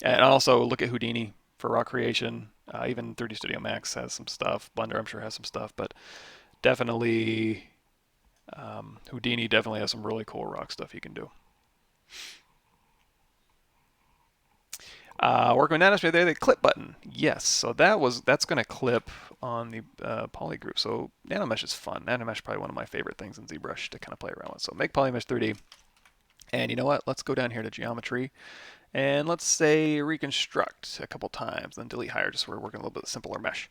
and also look at Houdini for rock creation. Even 3D Studio Max has some stuff. Blender I'm sure has some stuff, but definitely Houdini definitely has some really cool rock stuff you can do. Working with Nanomesh there, the clip button. Yes, so that's going to clip on the poly group. So Nanomesh is fun. Nanomesh is probably one of my favorite things in ZBrush to kind of play around with. So make Polymesh 3D. And you know what? Let's go down here to geometry. And let's say reconstruct a couple times, then delete higher, just so we're working a little bit simpler mesh.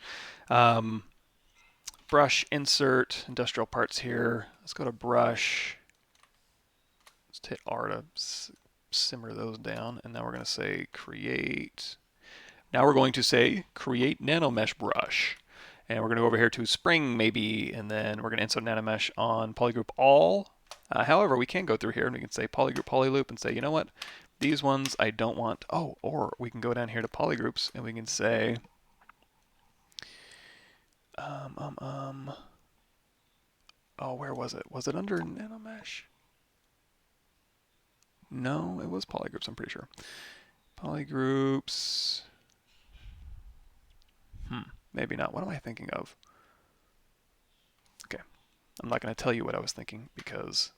Brush, insert, industrial parts here. Let's go to brush. Let's hit R to simmer those down, and now we're going to say create. Now we're going to say create Nanomesh brush, and we're going to go over here to spring maybe, and then we're going to insert Nanomesh on polygroup all. However, we can go through here and we can say polygroup polyloop and say, you know what, these ones I don't want. Oh, or we can go down here to polygroups and we can say oh, where was it? Was it under Nanomesh? No, it was polygroups, I'm pretty sure. Polygroups. Maybe not. What am I thinking of? Okay. I'm not going to tell you what I was thinking because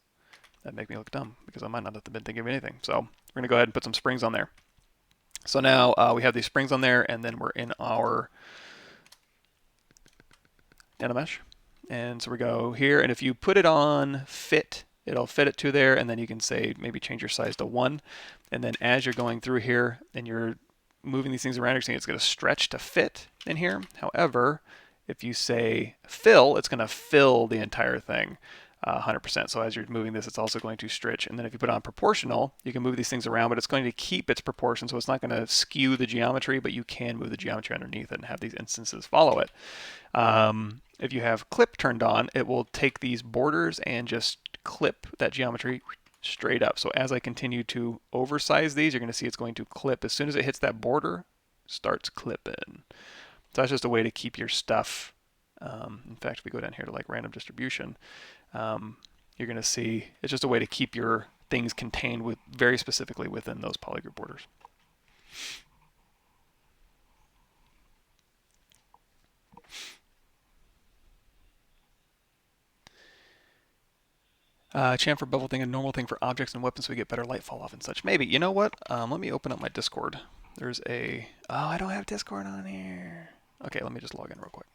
that'd make me look dumb because I might not have been thinking of anything. So we're going to go ahead and put some springs on there. So now we have these springs on there, and then we're in our Nanomesh. And so we go here, and if you put it on fit, it'll fit it to there, and then you can say maybe change your size to 1. And then as you're going through here and you're moving these things around, you're seeing it's going to stretch to fit in here. However, if you say fill, it's going to fill the entire thing 100%. So as you're moving this, it's also going to stretch. And then if you put on proportional, you can move these things around, but it's going to keep its proportion. So it's not going to skew the geometry, but you can move the geometry underneath it and have these instances follow it. If you have clip turned on, it will take these borders and just clip that geometry straight up. So as I continue to oversize these, you're going to see it's going to clip. As soon as it hits that border, starts clipping. So that's just a way to keep your stuff. In fact, if we go down here to like random distribution, you're going to see it's just a way to keep your things contained with very specifically within those polygroup borders. Chamfer bevel thing, a normal thing for objects and weapons so we get better light fall off and such. Maybe. You know what? Let me open up my Discord. There's a... Oh, I don't have Discord on here. Okay, let me just log in real quick.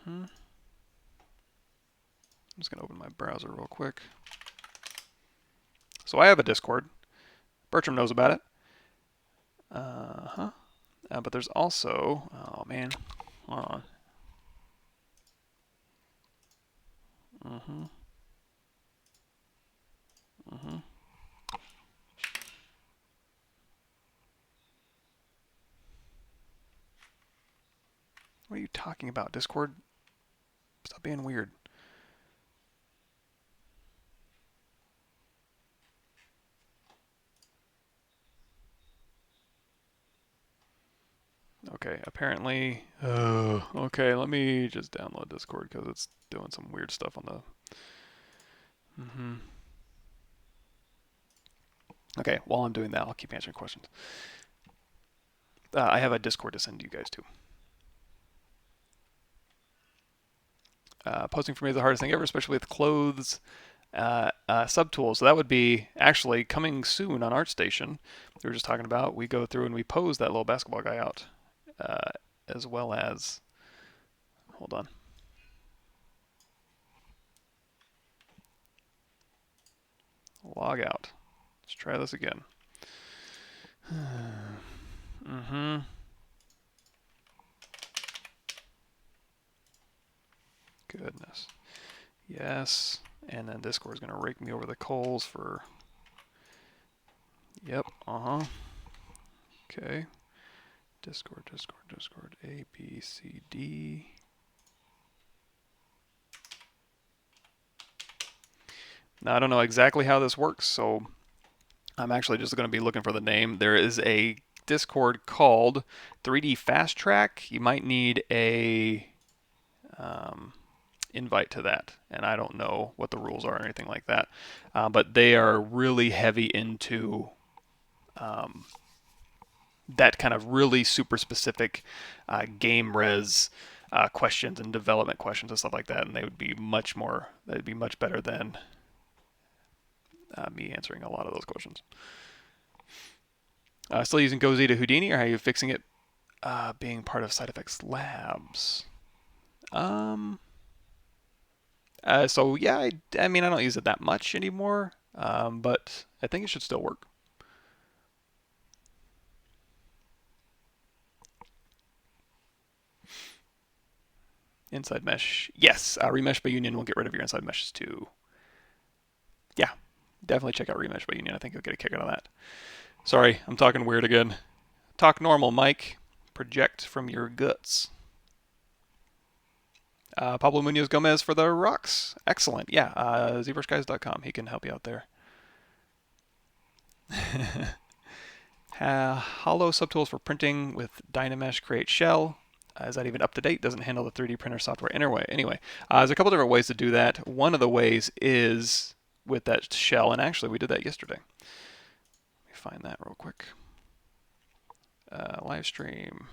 I'm just going to open my browser real quick. So I have a Discord. Bertram knows about it. But there's also... Oh, man. Hold on. What are you talking about, Discord? Stop being weird. Okay, apparently... okay, let me just download Discord because it's doing some weird stuff on the... Okay, while I'm doing that, I'll keep answering questions. I have a Discord to send to you guys too. Posting for me is the hardest thing ever, especially with clothes subtool. So that would be actually coming soon on ArtStation. We were just talking about, we go through and we pose that little basketball guy out, as well as, hold on. Log out. Let's try this again. Goodness. Yes. And then Discord is going to rake me over the coals for... Yep. Okay. Discord, A, B, C, D. Now, I don't know exactly how this works, so I'm actually just going to be looking for the name. There is a Discord called 3D Fast Track. You might need a invite to that, and I don't know what the rules are or anything like that. But they are really heavy into that kind of really super specific game res questions and development questions and stuff like that, and they would be much more. They'd be much better than me answering a lot of those questions. Still using GoZ to Houdini, or how are you fixing it being part of Side Effects Labs? So yeah, I mean, I don't use it that much anymore, but I think it should still work. Inside mesh, yes. Remesh by Union will get rid of your inside meshes too. Yeah, definitely check out Remesh by Union. I think you'll get a kick out of that. Sorry, I'm talking weird again. Talk normal, Mike. Project from your guts. Pablo Munoz Gomez for the rocks. Excellent. Yeah, zbrushguys.com. He can help you out there. Hollow subtools for printing with Dynamesh Create Shell. Is that even up to date? Doesn't handle the 3D printer software anyway. There's a couple different ways to do that. One of the ways is with that shell, and actually we did that yesterday. Let me find that real quick. Live stream.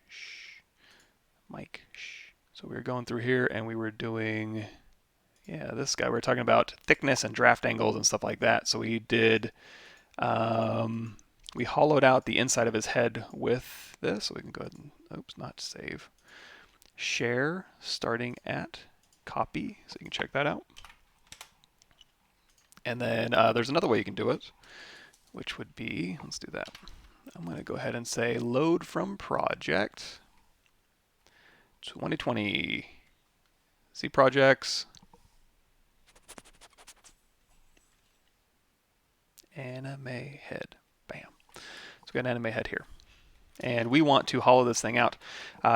Shh. Mike. Shh. So we were going through here and we were doing, yeah, this guy. We were talking about thickness and draft angles and stuff like that. So we did, we hollowed out the inside of his head with this. So we can go ahead and, oops, not save. Share starting at copy. So you can check that out. And then there's another way you can do it, which would be, let's do that. I'm going to go ahead and say load from project 2020 C projects anime head. Bam. So we got an anime head here. And we want to hollow this thing out.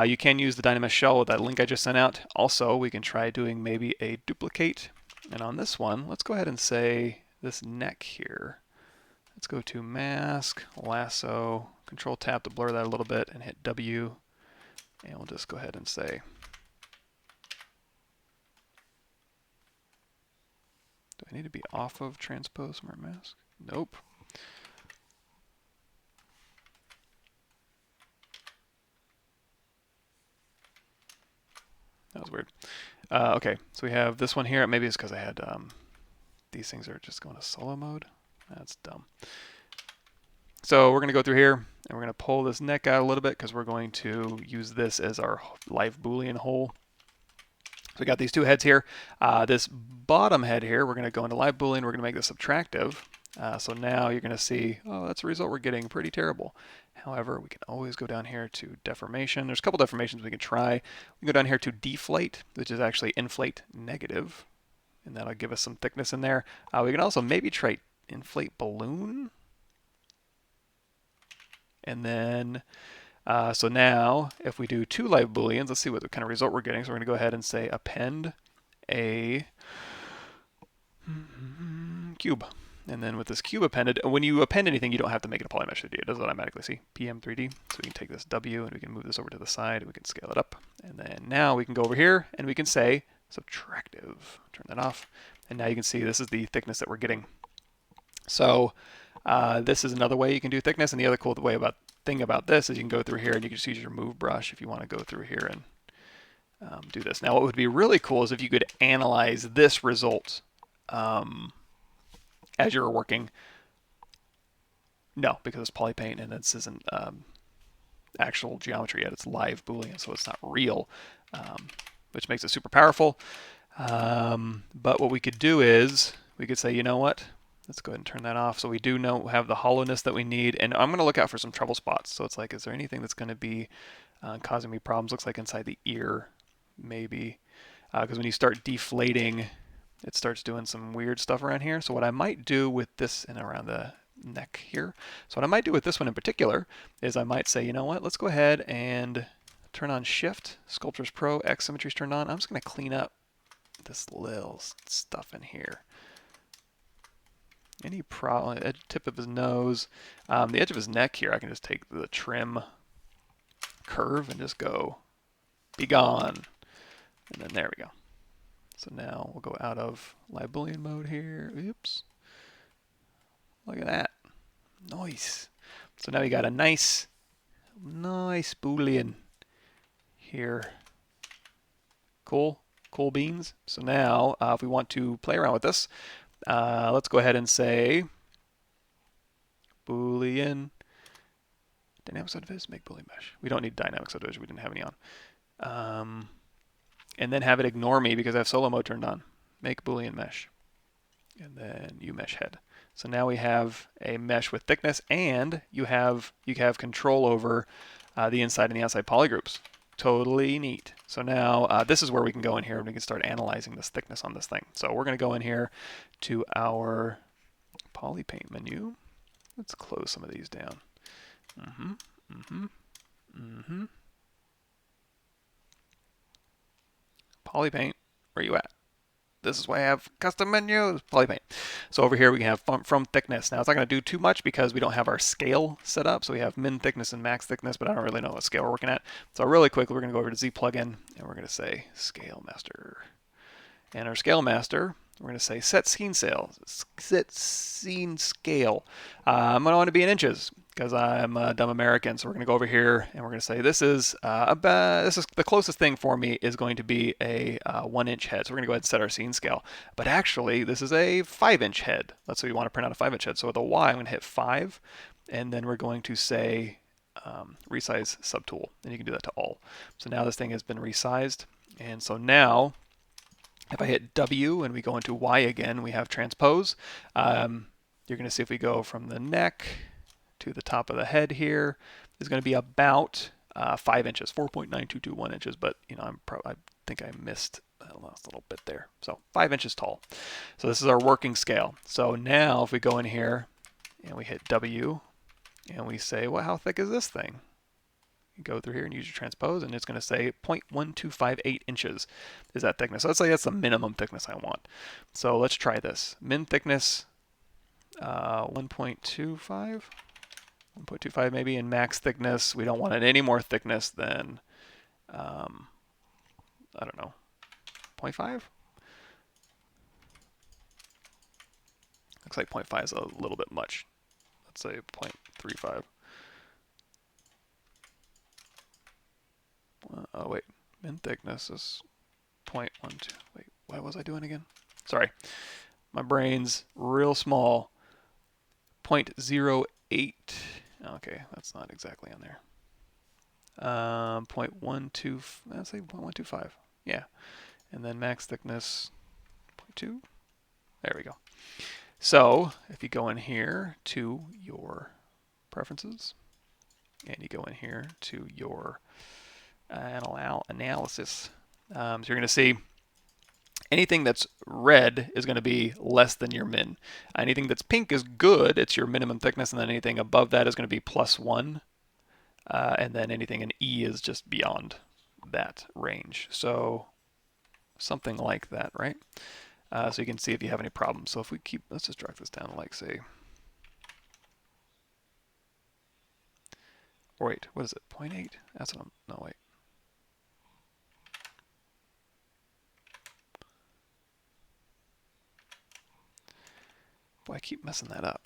You can use the Dynamesh shell with that link I just sent out. Also, we can try doing maybe a duplicate. And on this one, let's go ahead and say this neck here. Let's go to Mask, Lasso, Control Tab to blur that a little bit, and hit W. And we'll just go ahead and say, do I need to be off of Transpose Mart Mask? Nope. That was weird. Okay, so we have this one here. Maybe it's because I had these things are just going to solo mode. That's dumb. So we're going to go through here and we're going to pull this neck out a little bit because we're going to use this as our live Boolean hole. So we got these two heads here. This bottom head here, we're going to go into live Boolean. We're going to make this subtractive. So now you're going to see, oh, that's a result we're getting pretty terrible. However, we can always go down here to deformation. There's a couple deformations we can try. We can go down here to deflate, which is actually inflate negative. And that'll give us some thickness in there. We can also maybe try inflate balloon. And then, so now if we do two live booleans, let's see what kind of result we're getting. So we're going to go ahead and say append a cube. And then with this cube appended, when you append anything, you don't have to make it a polymesh 3D. It does automatically see PM3D. So we can take this W and we can move this over to the side and we can scale it up. And then now we can go over here and we can say subtractive. Turn that off. And now you can see this is the thickness that we're getting. So this is another way you can do thickness. And the other cool thing about this is you can go through here and you can just use your move brush if you want to go through here and do this. Now what would be really cool is if you could analyze this result as you're working. No, because it's polypaint and this isn't actual geometry yet. It's live Boolean, so it's not real, which makes it super powerful. But what we could do is we could say, you know what? Let's go ahead and turn that off. So we do have the hollowness that we need, and I'm going to look out for some trouble spots. So it's like, is there anything that's going to be causing me problems? Looks like inside the ear. maybe, because when you start deflating, it starts doing some weird stuff around here. So what I might do with this and around the neck here, so what I might do with this one in particular is I might say, you know what, let's go ahead and turn on Shift, Sculptors Pro, X Symmetry's turned on. I'm just going to clean up this little stuff in here. Any problem, tip of his nose, the edge of his neck here, I can just take the trim curve and just go, be gone. And then there we go. So now we'll go out of live Boolean mode here. Oops. Look at that. Nice. So now we got a nice Boolean here. Cool. Cool beans. So now if we want to play around with this, let's go ahead and say Boolean dynamic subdivision, make Boolean mesh. We don't need dynamic subdivision. We didn't have any on. And then have it ignore me because I have solo mode turned on. Make Boolean mesh. And then you mesh head. So now we have a mesh with thickness, and you have control over the inside and the outside polygroups. Totally neat. So now this is where we can go in here and we can start analyzing this thickness on this thing. So we're going to go in here to our polypaint menu. Let's close some of these down. Polypaint, where you at? This is why I have custom menus, Polypaint. So over here we can have from thickness. Now it's not going to do too much because we don't have our scale set up. So we have min thickness and max thickness, but I don't really know what scale we're working at. So really quickly we're going to go over to Z plugin and we're going to say Scale Master. And our Scale Master, we're going to say set scene scale. I'm going to want to be in inches because I'm a dumb American. So we're going to go over here and we're going to say this is the closest thing for me is going to be a 1-inch head. So we're going to go ahead and set our scene scale. But actually, this is a 5-inch head. Let's say we want to print out a 5-inch head. So with a Y, I'm going to hit 5, and then we're going to say Resize Sub Tool, and you can do that to all. So now this thing has been resized, and so now if I hit W and we go into Y again, we have Transpose. You're going to see if we go from the neck to the top of the head here, is going to be about 5 inches, 4.9221 inches, but you know, I think I missed that last little bit there. So 5 inches tall. So this is our working scale. So now if we go in here and we hit W and we say, well, how thick is this thing? You go through here and use your transpose, and it's going to say 0.1258 inches is that thickness. So let's say that's the minimum thickness I want. So let's try this. Min thickness 1.25 maybe, and max thickness, we don't want it any more thickness than, I don't know, 0.5? Looks like 0.5 is a little bit much. Let's say 0.35. Oh wait, min thickness is 0.12. Wait, what was I doing again? Sorry, my brain's real small. 0.08. Okay, that's not exactly on there. 0.12. Let's say 0.125. Yeah, and then max thickness 0.2. There we go. So if you go in here to your preferences, and you go in here to your analysis. So you're going to see anything that's red is going to be less than your min. Anything that's pink is good, it's your minimum thickness, and then anything above that is going to be +1. And then anything in E is just beyond that range. So something like that, right? So you can see if you have any problems. So if we keep, let's just drag this down to like say, or wait, what is it, 0.8? That's what I'm, no wait. Boy, I keep messing that up.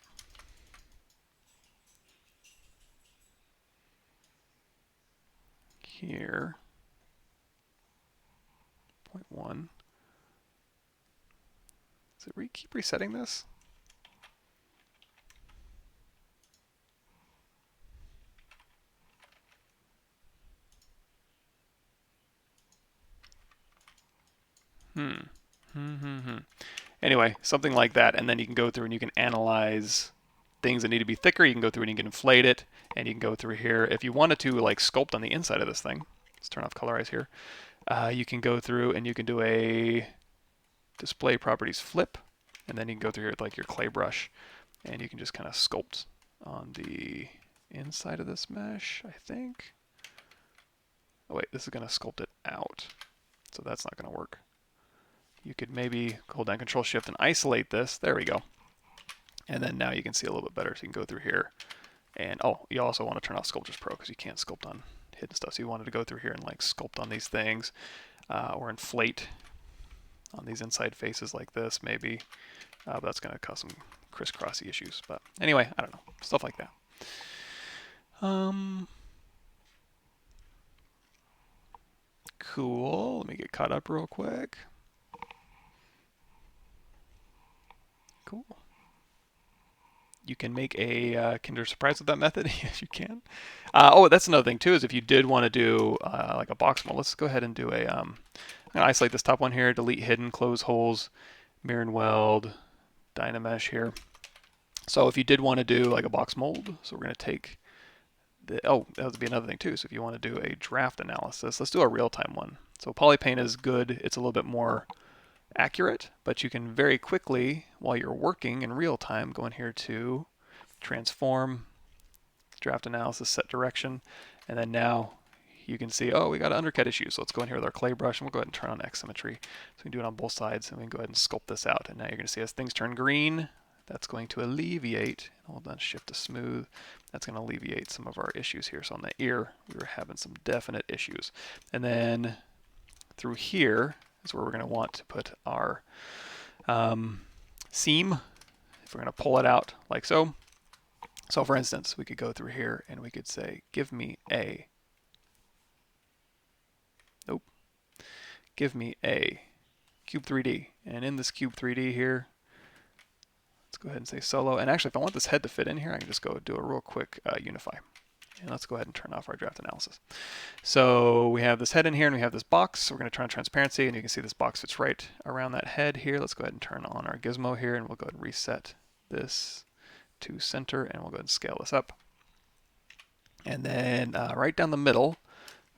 Here, 0.1. Does it keep resetting this? Anyway, something like that, and then you can go through and you can analyze things that need to be thicker. You can go through and you can inflate it, and you can go through here if you wanted to like sculpt on the inside of this thing. Let's turn off colorize here. You can go through and you can do a display properties flip, and then you can go through here with like your clay brush, and you can just kind of sculpt on the inside of this mesh, I think. Oh wait, this is going to sculpt it out, so that's not going to work. You could maybe hold down Control Shift and isolate this. There we go. And then now you can see a little bit better, so you can go through here. And oh, you also want to turn off Sculptures Pro because you can't sculpt on hidden stuff. So you wanted to go through here and like sculpt on these things, or inflate on these inside faces like this maybe. But that's going to cause some crisscrossy issues. But anyway, I don't know, stuff like that. Cool. Let me get caught up real quick. Cool. You can make a Kinder Surprise with that method. Yes, you can. Oh, that's another thing too, is if you did want to do like a box mold, let's go ahead and do a, I'm going to isolate this top one here, delete hidden, close holes, mirror and weld, Dynamesh here. So if you did want to do like a box mold, so we're going to take the, oh, that would be another thing too. So if you want to do a draft analysis, let's do a real-time one. So Polypaint is good. It's a little bit more accurate, but you can very quickly, while you're working in real time, go in here to transform, draft analysis, set direction, and then now you can see, oh, we got an undercut issue. So let's go in here with our clay brush, and we'll go ahead and turn on X symmetry. So we can do it on both sides, and we can go ahead and sculpt this out. And now you're going to see as things turn green, that's going to alleviate, hold on, shift to smooth, that's going to alleviate some of our issues here. So on the ear, we were having some definite issues. And then through here is where we're going to want to put our seam. If we're going to pull it out like so. So for instance, we could go through here and we could say, give me a, nope, give me a Cube 3D. And in this Cube 3D here, let's go ahead and say solo. And actually, if I want this head to fit in here, I can just go do a real quick unify. And let's go ahead and turn off our draft analysis. So we have this head in here and we have this box. So we're going to turn on transparency, and you can see this box fits right around that head here. Let's go ahead and turn on our gizmo here, and we'll go ahead and reset this to center, and we'll go ahead and scale this up. And then right down the middle,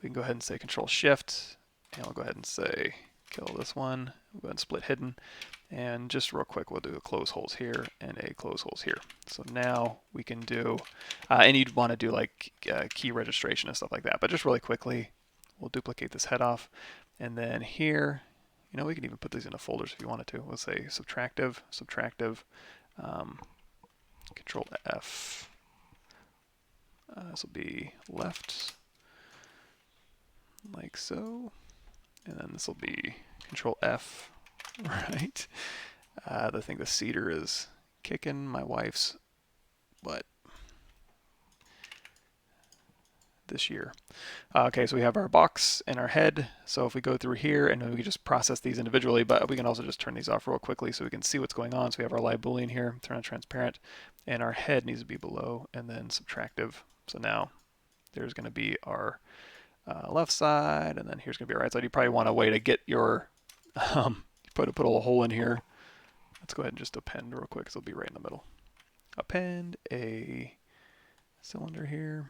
we can go ahead and say Control Shift, and we'll go ahead and say kill this one. We'll go ahead and split hidden. And just real quick, we'll do a close holes here and a close holes here. So now we can do, and you'd want to do like key registration and stuff like that. But just really quickly, we'll duplicate this head off. And then here, you know, we can even put these into folders if you wanted to. We'll say subtractive, subtractive, Control F. This will be left, like so. And then this will be Control F. Right. I think the cedar is kicking my wife's butt this year. Okay, so we have our box and our head. So if we go through here, and we can just process these individually, but we can also just turn these off real quickly so we can see what's going on. So we have our live boolean here, turn on transparent, and our head needs to be below, and then subtractive. So now there's going to be our left side, and then here's going to be our right side. You probably want a way to get your put a little hole in here. Let's go ahead and just append real quick, so it'll be right in the middle. Append a cylinder here,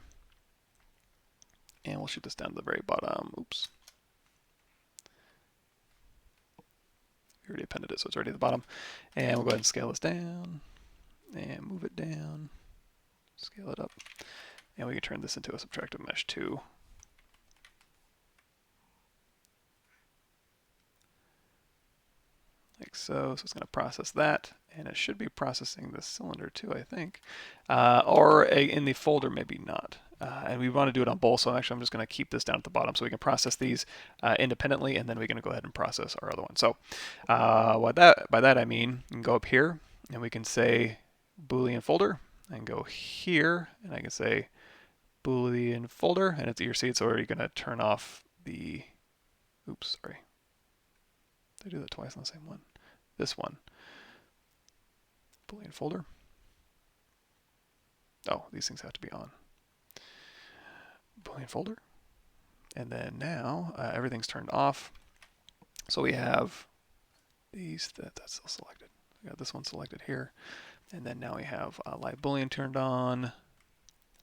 and we'll shoot this down to the very bottom. Oops. We already appended it, so it's already at the bottom. And we'll go ahead and scale this down, and move it down, scale it up, and we can turn this into a subtractive mesh too. Like so. So it's going to process that, and it should be processing the cylinder too, I think. Or in the folder, maybe not. And we want to do it on both, so actually I'm just going to keep this down at the bottom so we can process these independently, and then we're going to go ahead and process our other one. So by that I mean, you can go up here, and we can say Boolean folder, and go here, and I can say Boolean folder, and it's, you see it's already going to turn off the, oops, sorry. Did I do that twice on the same one? This one. Boolean folder. Oh, these things have to be on. Boolean folder. And then now everything's turned off. So we have these, that's still selected. We got this one selected here. And then now we have live Boolean turned on.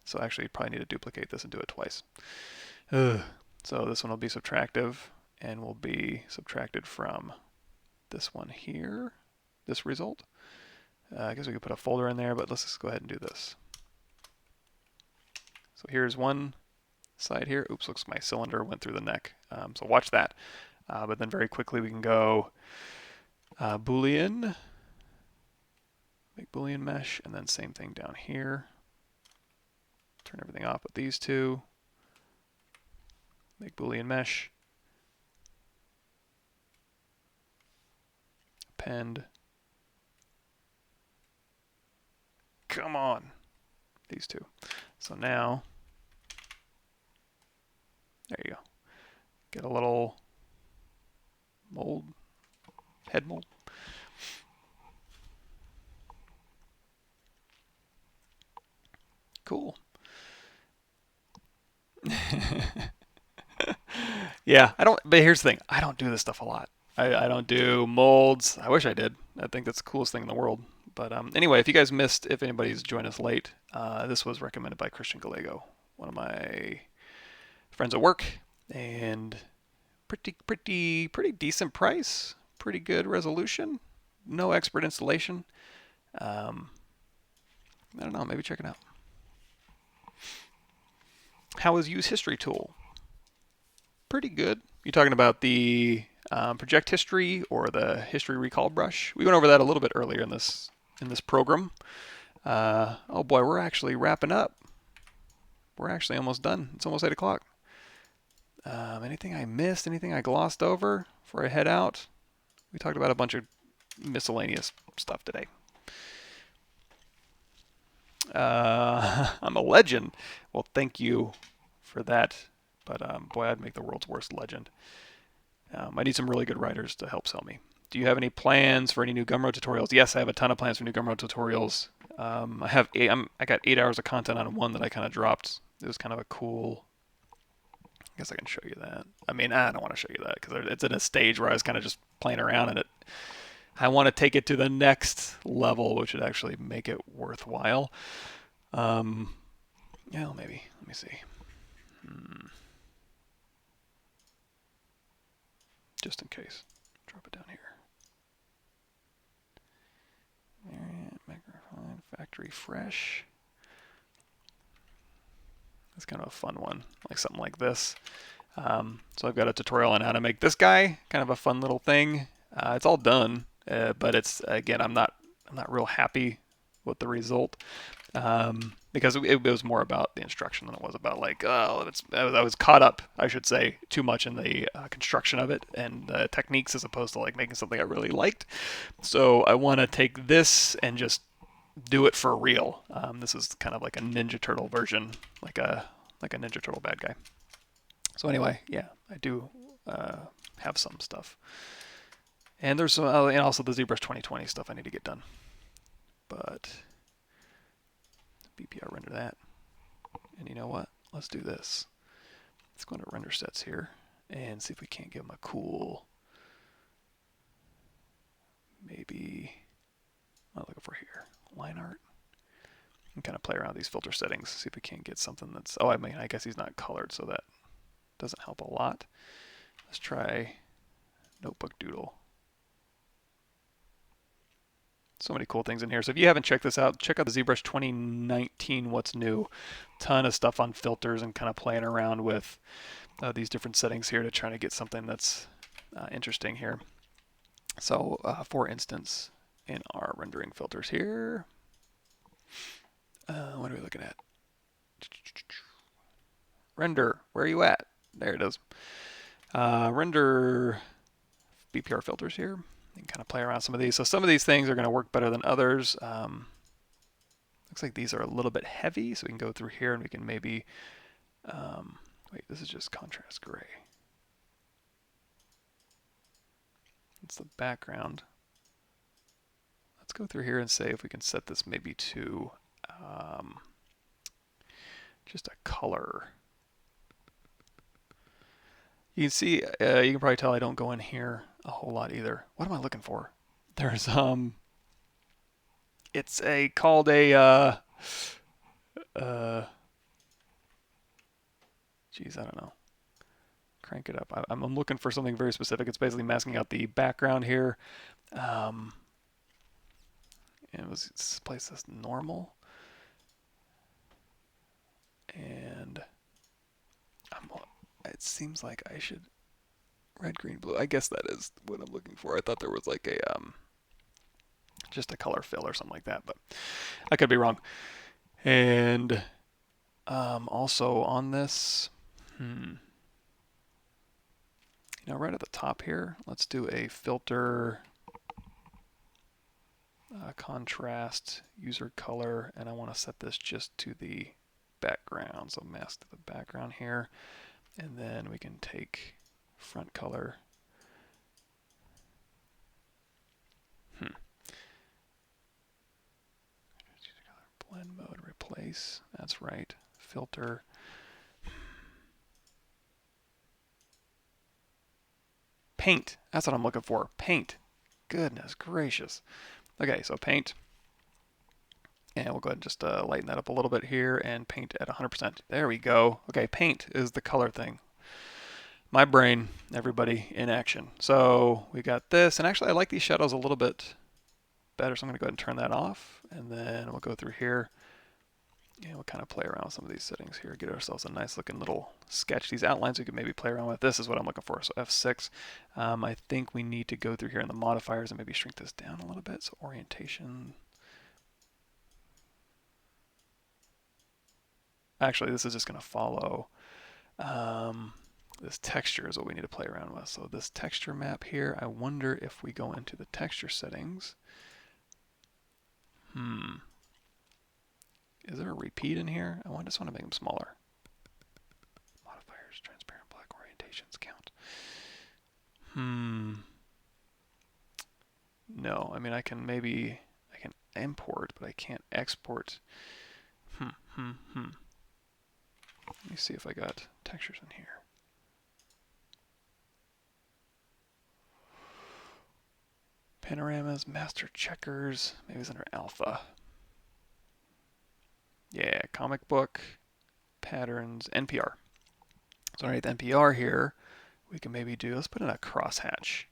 So actually you probably need to duplicate this and do it twice. So this one will be subtractive and will be subtracted from this one here, this result. I guess we could put a folder in there, but let's just go ahead and do this. So here's one side here. Oops, looks like my cylinder went through the neck. So watch that. But then very quickly we can go Boolean, make Boolean mesh, and then same thing down here. Turn everything off with these two. Make Boolean mesh. Append. Come on. These two. So now, there you go. Get a little mold, head mold. Cool. Yeah, but here's the thing. I don't do this stuff a lot. I don't do molds. I wish I did. I think that's the coolest thing in the world. But anyway, if you guys missed, if anybody's joined us late, this was recommended by Christian Gallego, one of my friends at work, and pretty decent price, pretty good resolution, no expert installation. I don't know, maybe check it out. How is use history tool? Pretty good. You talking about the project history or the history recall brush? We went over that a little bit earlier in this program. Oh boy, we're actually wrapping up. We're actually almost done. It's almost 8 o'clock. Anything I missed? Anything I glossed over before I head out? We talked about a bunch of miscellaneous stuff today. I'm a legend. Well, thank you for that. But boy, I'd make the world's worst legend. I need some really good writers to help sell me. Do you have any plans for any new Gumroad tutorials? Yes, I have a ton of plans for new Gumroad tutorials. I got 8 hours of content on one that I kind of dropped. It was kind of a cool. I guess I can show you that. I mean, I don't want to show you that because it's in a stage where I was kind of just playing around in it. I want to take it to the next level, which would actually make it worthwhile. Yeah, maybe. Let me see. Just in case. Drop it down here. Variant, microphone, factory fresh. That's kind of a fun one, like something like this. So I've got a tutorial on how to make this guy, kind of a fun little thing. It's all done, but it's again, I'm not real happy with the result. Because it was more about the instruction than it was about like, oh, I was caught up, I should say, too much in the construction of it and the techniques as opposed to like making something I really liked. So I want to take this and just do it for real. This is kind of like a Ninja Turtle version, like a Ninja Turtle bad guy. So anyway, yeah, I do have some stuff. And there's some, and also the ZBrush 2020 stuff I need to get done. But BPR render that. And you know what? Let's do this. Let's go into render sets here and see if we can't give them a cool, maybe, I'm looking for here, line art. And kind of play around with these filter settings, see if we can't get something that's, oh, I mean, I guess he's not colored, so that doesn't help a lot. Let's try Notebook Doodle. So many cool things in here. So if you haven't checked this out, check out the ZBrush 2019 What's New. Ton of stuff on filters and kind of playing around with these different settings here to try to get something that's interesting here. So for instance, in our rendering filters here, what are we looking at? Render, where are you at? There it is. Render BPR filters here. You can kind of play around some of these. So some of these things are going to work better than others. Looks like these are a little bit heavy, so we can go through here and we can maybe, wait, this is just contrast gray. It's the background. Let's go through here and say if we can set this maybe to just a color. You can see, you can probably tell I don't go in here a whole lot either. What am I looking for? There's it's called a geez, I don't know. crank it up. I'm looking for something very specific. It's basically masking out the background here. And let's place this normal. And it seems like I should red, green, blue. I guess that is what I'm looking for. I thought there was like a just a color fill or something like that, but I could be wrong. And also on this, you know, right at the top here, let's do a filter, contrast, user color, and I want to set this just to the background. So mask to the background here, and then we can take front color. Blend mode, replace. That's right. Filter. Paint. That's what I'm looking for. Paint. Goodness gracious. Okay, so paint. And we'll go ahead and just lighten that up a little bit here and paint at 100%. There we go. Okay, paint is the color thing. My brain, everybody in action. So we got this, and actually I like these shadows a little bit better, so I'm going to go ahead and turn that off, and then we'll go through here, and we'll kind of play around with some of these settings here, get ourselves a nice looking little sketch. These outlines we can maybe play around with. This is what I'm looking for, so F6. I think we need to go through here in the modifiers and maybe shrink this down a little bit, so orientation. Actually, this is just going to follow this texture is what we need to play around with. So this texture map here, I wonder if we go into the texture settings. Is there a repeat in here? I just want to make them smaller. Modifiers, transparent black, orientations, count. No, I mean I can import, but I can't export. Let me see if I got textures in here. Panoramas, master checkers, maybe it's under alpha. Yeah, comic book, patterns, NPR. So underneath NPR here, we can maybe do, let's put in a crosshatch.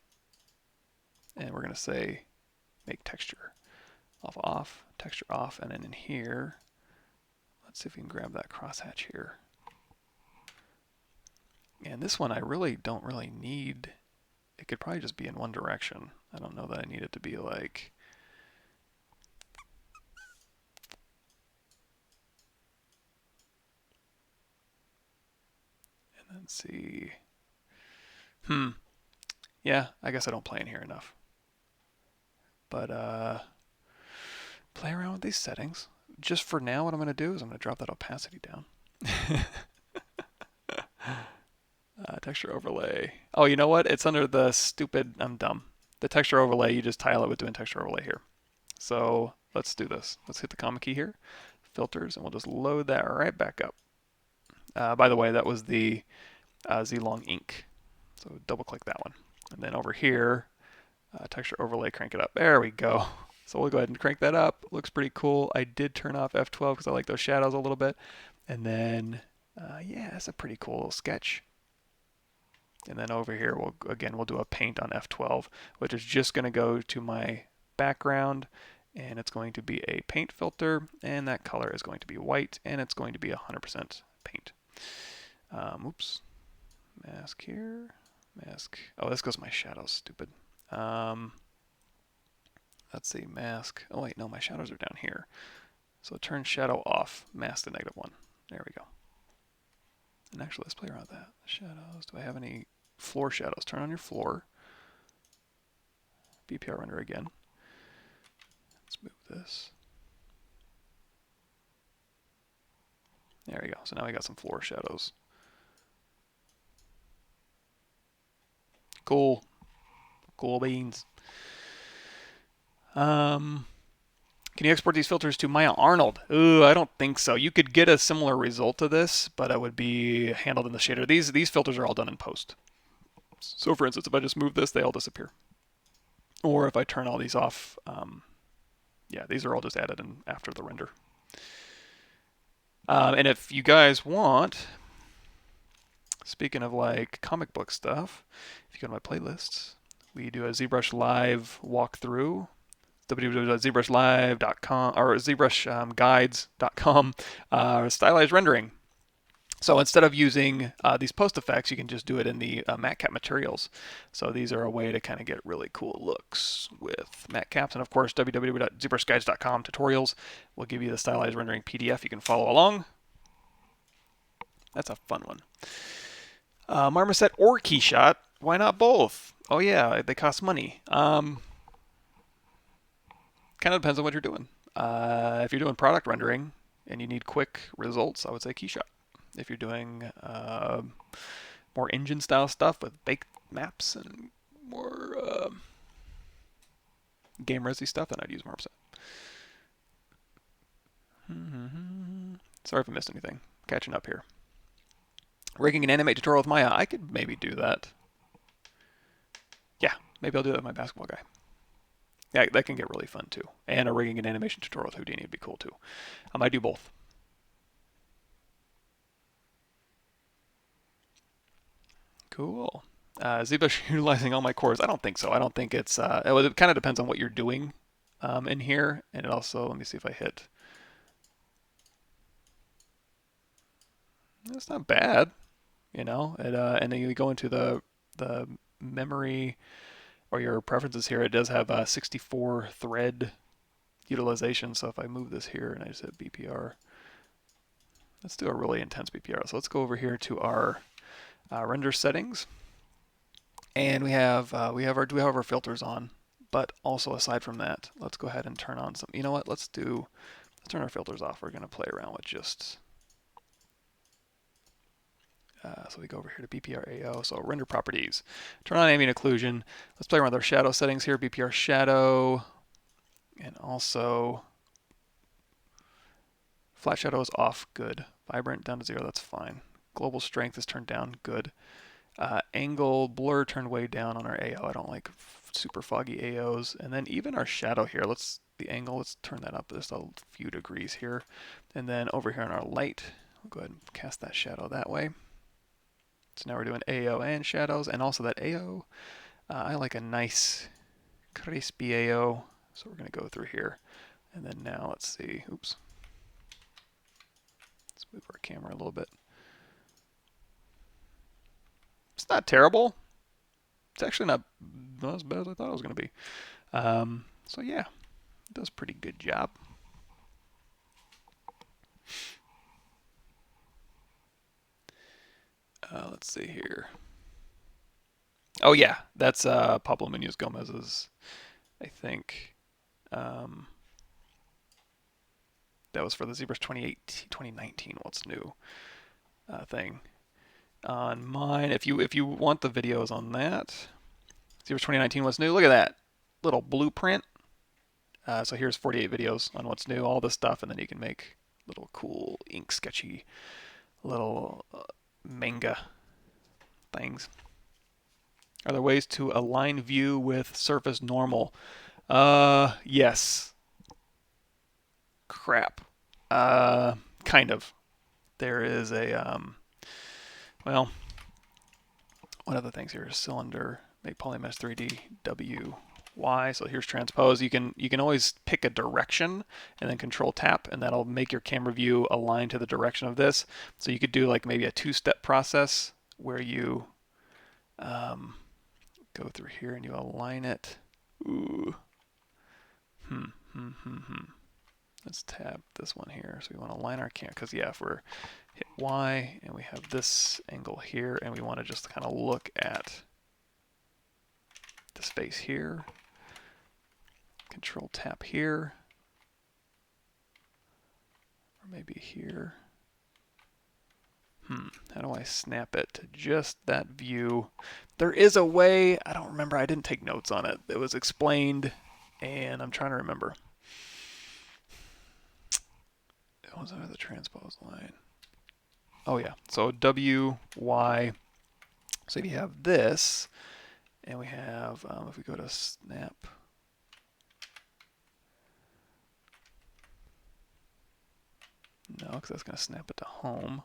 And we're going to say make texture off, texture off, and then in here, let's see if we can grab that crosshatch here. And this one I really don't need. It could probably just be in one direction. I don't know that I need it to be like, and then see, yeah, I guess I don't play in here enough. But play around with these settings. Just for now, what I'm going to do is I'm going to drop that opacity down. Texture overlay. Oh, you know what? It's under the stupid, I'm dumb. The texture overlay, you just tile it with doing texture overlay here. So let's do this. Let's hit the comma key here, filters, and we'll just load that right back up. By the way, that was the Z-Long ink. So double click that one. And then over here, texture overlay, crank it up. There we go. So we'll go ahead and crank that up. Looks pretty cool. I did turn off F12 because I like those shadows a little bit. And then, yeah, that's a pretty cool little sketch. And then over here, we'll do a paint on F12, which is just going to go to my background, and it's going to be a paint filter, and that color is going to be white, and it's going to be 100% paint. Oops. Mask here. Mask. Oh, this goes my shadows, stupid. Let's see, mask. Oh wait, no, my shadows are down here. So turn shadow off, mask to -1. There we go. And actually, let's play around with that. Shadows. Do I have any floor shadows? Turn on your floor. BPR render again. Let's move this. There we go. So now we got some floor shadows. Cool. Cool beans. Can you export these filters to Maya Arnold? Ooh, I don't think so. You could get a similar result to this, but it would be handled in the shader. These filters are all done in post. So for instance, if I just move this, they all disappear. Or if I turn all these off, yeah, these are all just added in after the render. And if you guys want, Speaking of like comic book stuff, if you go to my playlists, we do a ZBrush Live walkthrough, www.zbrushlive.com or zbrushguides.com, stylized rendering. So instead of using these post effects, you can just do it in the matte cap materials. So these are a way to kind of get really cool looks with matte caps. And of course, www.zbrushguides.com tutorials will give you the stylized rendering PDF. You can follow along. That's a fun one. Marmoset or Keyshot. Why not both? Oh yeah, they cost money. Kind of depends on what you're doing. If you're doing product rendering and you need quick results, I would say Keyshot. If you're doing more engine style stuff with baked maps and more game resi stuff, then I'd use Marmoset. Sorry if I missed anything. Catching up here. Rigging an animate tutorial with Maya. I could maybe do that. Yeah, maybe I'll do that with my basketball guy. Yeah, that can get really fun too. And a rigging and animation tutorial with Houdini would be cool too. I might do both. Cool. ZBrush utilizing all my cores. I don't think so. I don't think it's... it kind of depends on what you're doing in here. And it also... Let me see if I hit... It's not bad. You know? And then you go into the memory or your preferences here. It does have a 64 thread utilization. So if I move this here and I just hit BPR... Let's do a really intense BPR. So let's go over here to our render settings. And we have our filters on, but also aside from that, let's go ahead and turn on some. You know what? Let's turn our filters off. We're going to play around with just. So we go over here to BPR AO. So render properties. Turn on ambient occlusion. Let's play around with our shadow settings here. BPR shadow, and also flat shadow is off. Good. Vibrant down to 0. That's fine. Global strength is turned down. Good. Angle blur turned way down on our AO. I don't like super foggy AOs. And then even our shadow here, let's turn that up just a few degrees here. And then over here on our light, we'll go ahead and cast that shadow that way. So now we're doing AO and shadows, and also that AO. I like a nice crispy AO, so we're going to go through here. And then now let's see. Oops. Let's move our camera a little bit. It's not terrible. It's actually not as bad as I thought it was going to be. So yeah, it does a pretty good job. Let's see here. Oh yeah, that's Pablo Munoz Gomez's, I think. That was for the ZBrush 2019 What's New thing. On mine, if you want the videos on that, ZBrush 2019 What's New, look at that little blueprint. So here's 48 videos on what's new, all this stuff, and then you can make little cool ink sketchy little manga things. Are there ways to align view with surface normal? Yes. Crap. Kind of. There is a, well, one of the things here is cylinder, make polymesh 3D, W, Y. So here's transpose. You can always pick a direction and then Control tap, and that'll make your camera view align to the direction of this. So you could do like maybe a two-step process where you go through here and you align it. Ooh. Let's tab this one here. So we want to align our camera, because yeah, if we're hit Y and we have this angle here and we want to just kind of look at this face here, Control tap here, or maybe here. How do I snap it to just that view? There is a way, I don't remember, I didn't take notes on it. It was explained, and I'm trying to remember. It was under the transpose line. Oh yeah, so W, Y. So if you have this, and we have, if we go to snap, no, because that's going to snap it to home.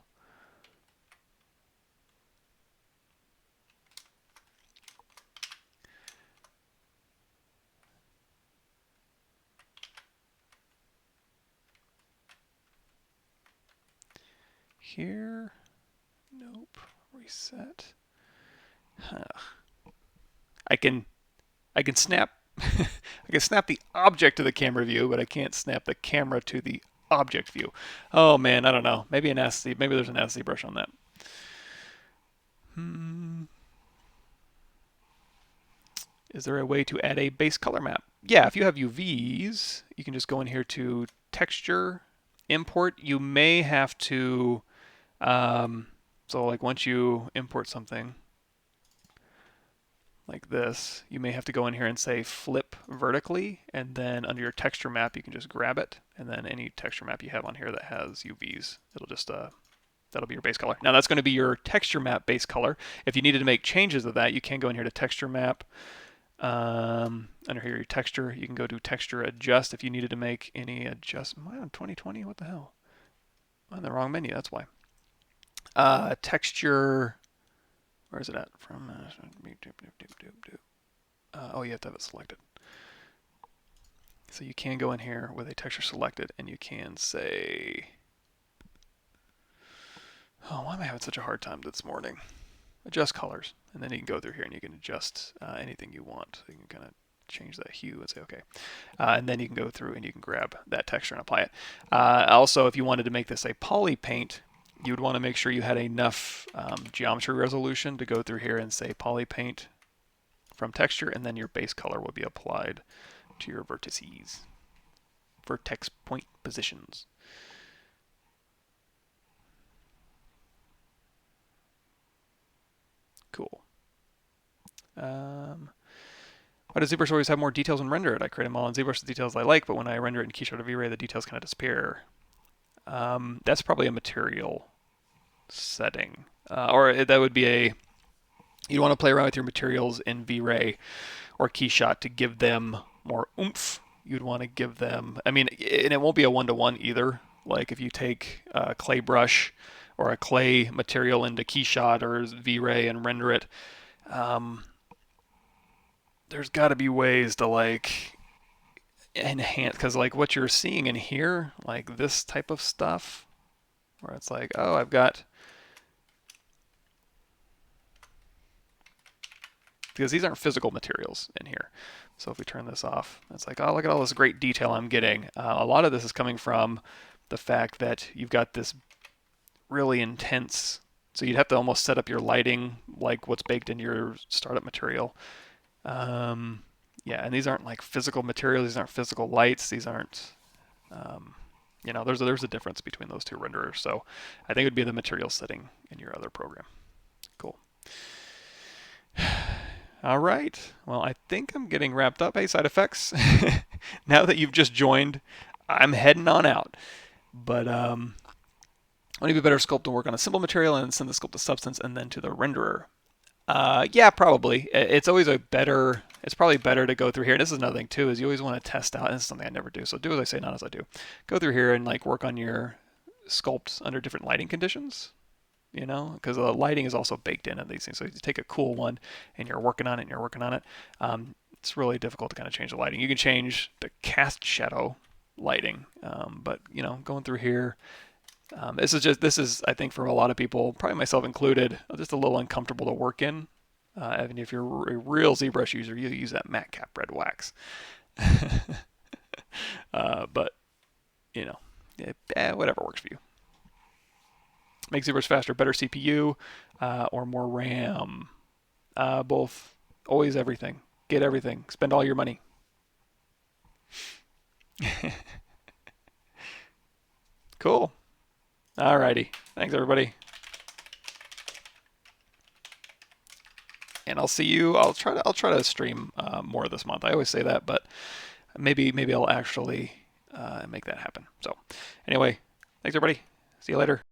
here. Nope. Reset. Huh. I can snap I can snap the object to the camera view, but I can't snap the camera to the object view. Oh man, I don't know. Maybe maybe there's an ZBrush on that. Is there a way to add a base color map? Yeah, if you have UVs, you can just go in here to texture, import. You may have to, so like once you import something like this, you may have to go in here and say flip vertically, and then under your texture map, you can just grab it, and then any texture map you have on here that has UVs, it'll just, that'll be your base color. Now that's going to be your texture map base color. If you needed to make changes to that, you can go in here to texture map. Under here, your texture, you can go to texture adjust if you needed to make any adjustment. Am I on 2020? What the hell? I'm on the wrong menu, that's why. Texture, where is it at? From, oh, you have to have it selected. So you can go in here with a texture selected and you can say, oh, why am I having such a hard time this morning? Adjust colors, and then you can go through here and you can adjust anything you want. So you can kind of change that hue and say okay, and then you can go through and you can grab that texture and apply it. Also, if you wanted to make this a poly paint, you would want to make sure you had enough geometry resolution to go through here and say poly paint from texture, and then your base color will be applied to your vertices, vertex point positions. Cool. Why does ZBrush always have more details when render it? I create them all in ZBrush, the details I like, but when I render it in Keyshot or V-Ray, the details kind of disappear. That's probably a material setting. Or that would be you'd want to play around with your materials in V-Ray or Keyshot to give them more oomph. You'd want to give them, I mean, and it won't be a one-to-one either. Like if you take a clay brush or a clay material into Keyshot or V-Ray and render it, there's got to be ways to like enhance, because like what you're seeing in here, like this type of stuff, where it's like, oh, I've got, because these aren't physical materials in here. So if we turn this off, it's like, oh, look at all this great detail I'm getting. A lot of this is coming from the fact that you've got this really intense, so you'd have to almost set up your lighting like what's baked into your startup material. Yeah, and these aren't like physical materials, these aren't physical lights, these aren't, you know, there's a difference between those two renderers. So I think it would be the material setting in your other program. Cool. All right, well, I think I'm getting wrapped up. Hey, side effects. Now that you've just joined, I'm heading on out. But I want to be a better sculpt to work on a simple material and send the sculpt to substance and then to the renderer. Yeah, probably. It's always it's probably better to go through here. And this is another thing too, is you always want to test out, and this is something I never do. So do as I say, not as I do. Go through here and like work on your sculpts under different lighting conditions, you know, because the lighting is also baked into these things. So if you take a cool one and you're working on it, it's really difficult to kind of change the lighting. You can change the cast shadow lighting, but you know, going through here, this is, I think, for a lot of people, probably myself included, just a little uncomfortable to work in. Even if you're a real ZBrush user, you use that matte cap red wax. But, you know, whatever works for you. Make ZBrush faster, better CPU, or more RAM. Both. Always everything. Get everything. Spend all your money. Cool. Alrighty. Thanks, everybody. And I'll see you. I'll try to stream more this month. I always say that, but maybe I'll actually make that happen. So anyway, thanks, everybody. See you later.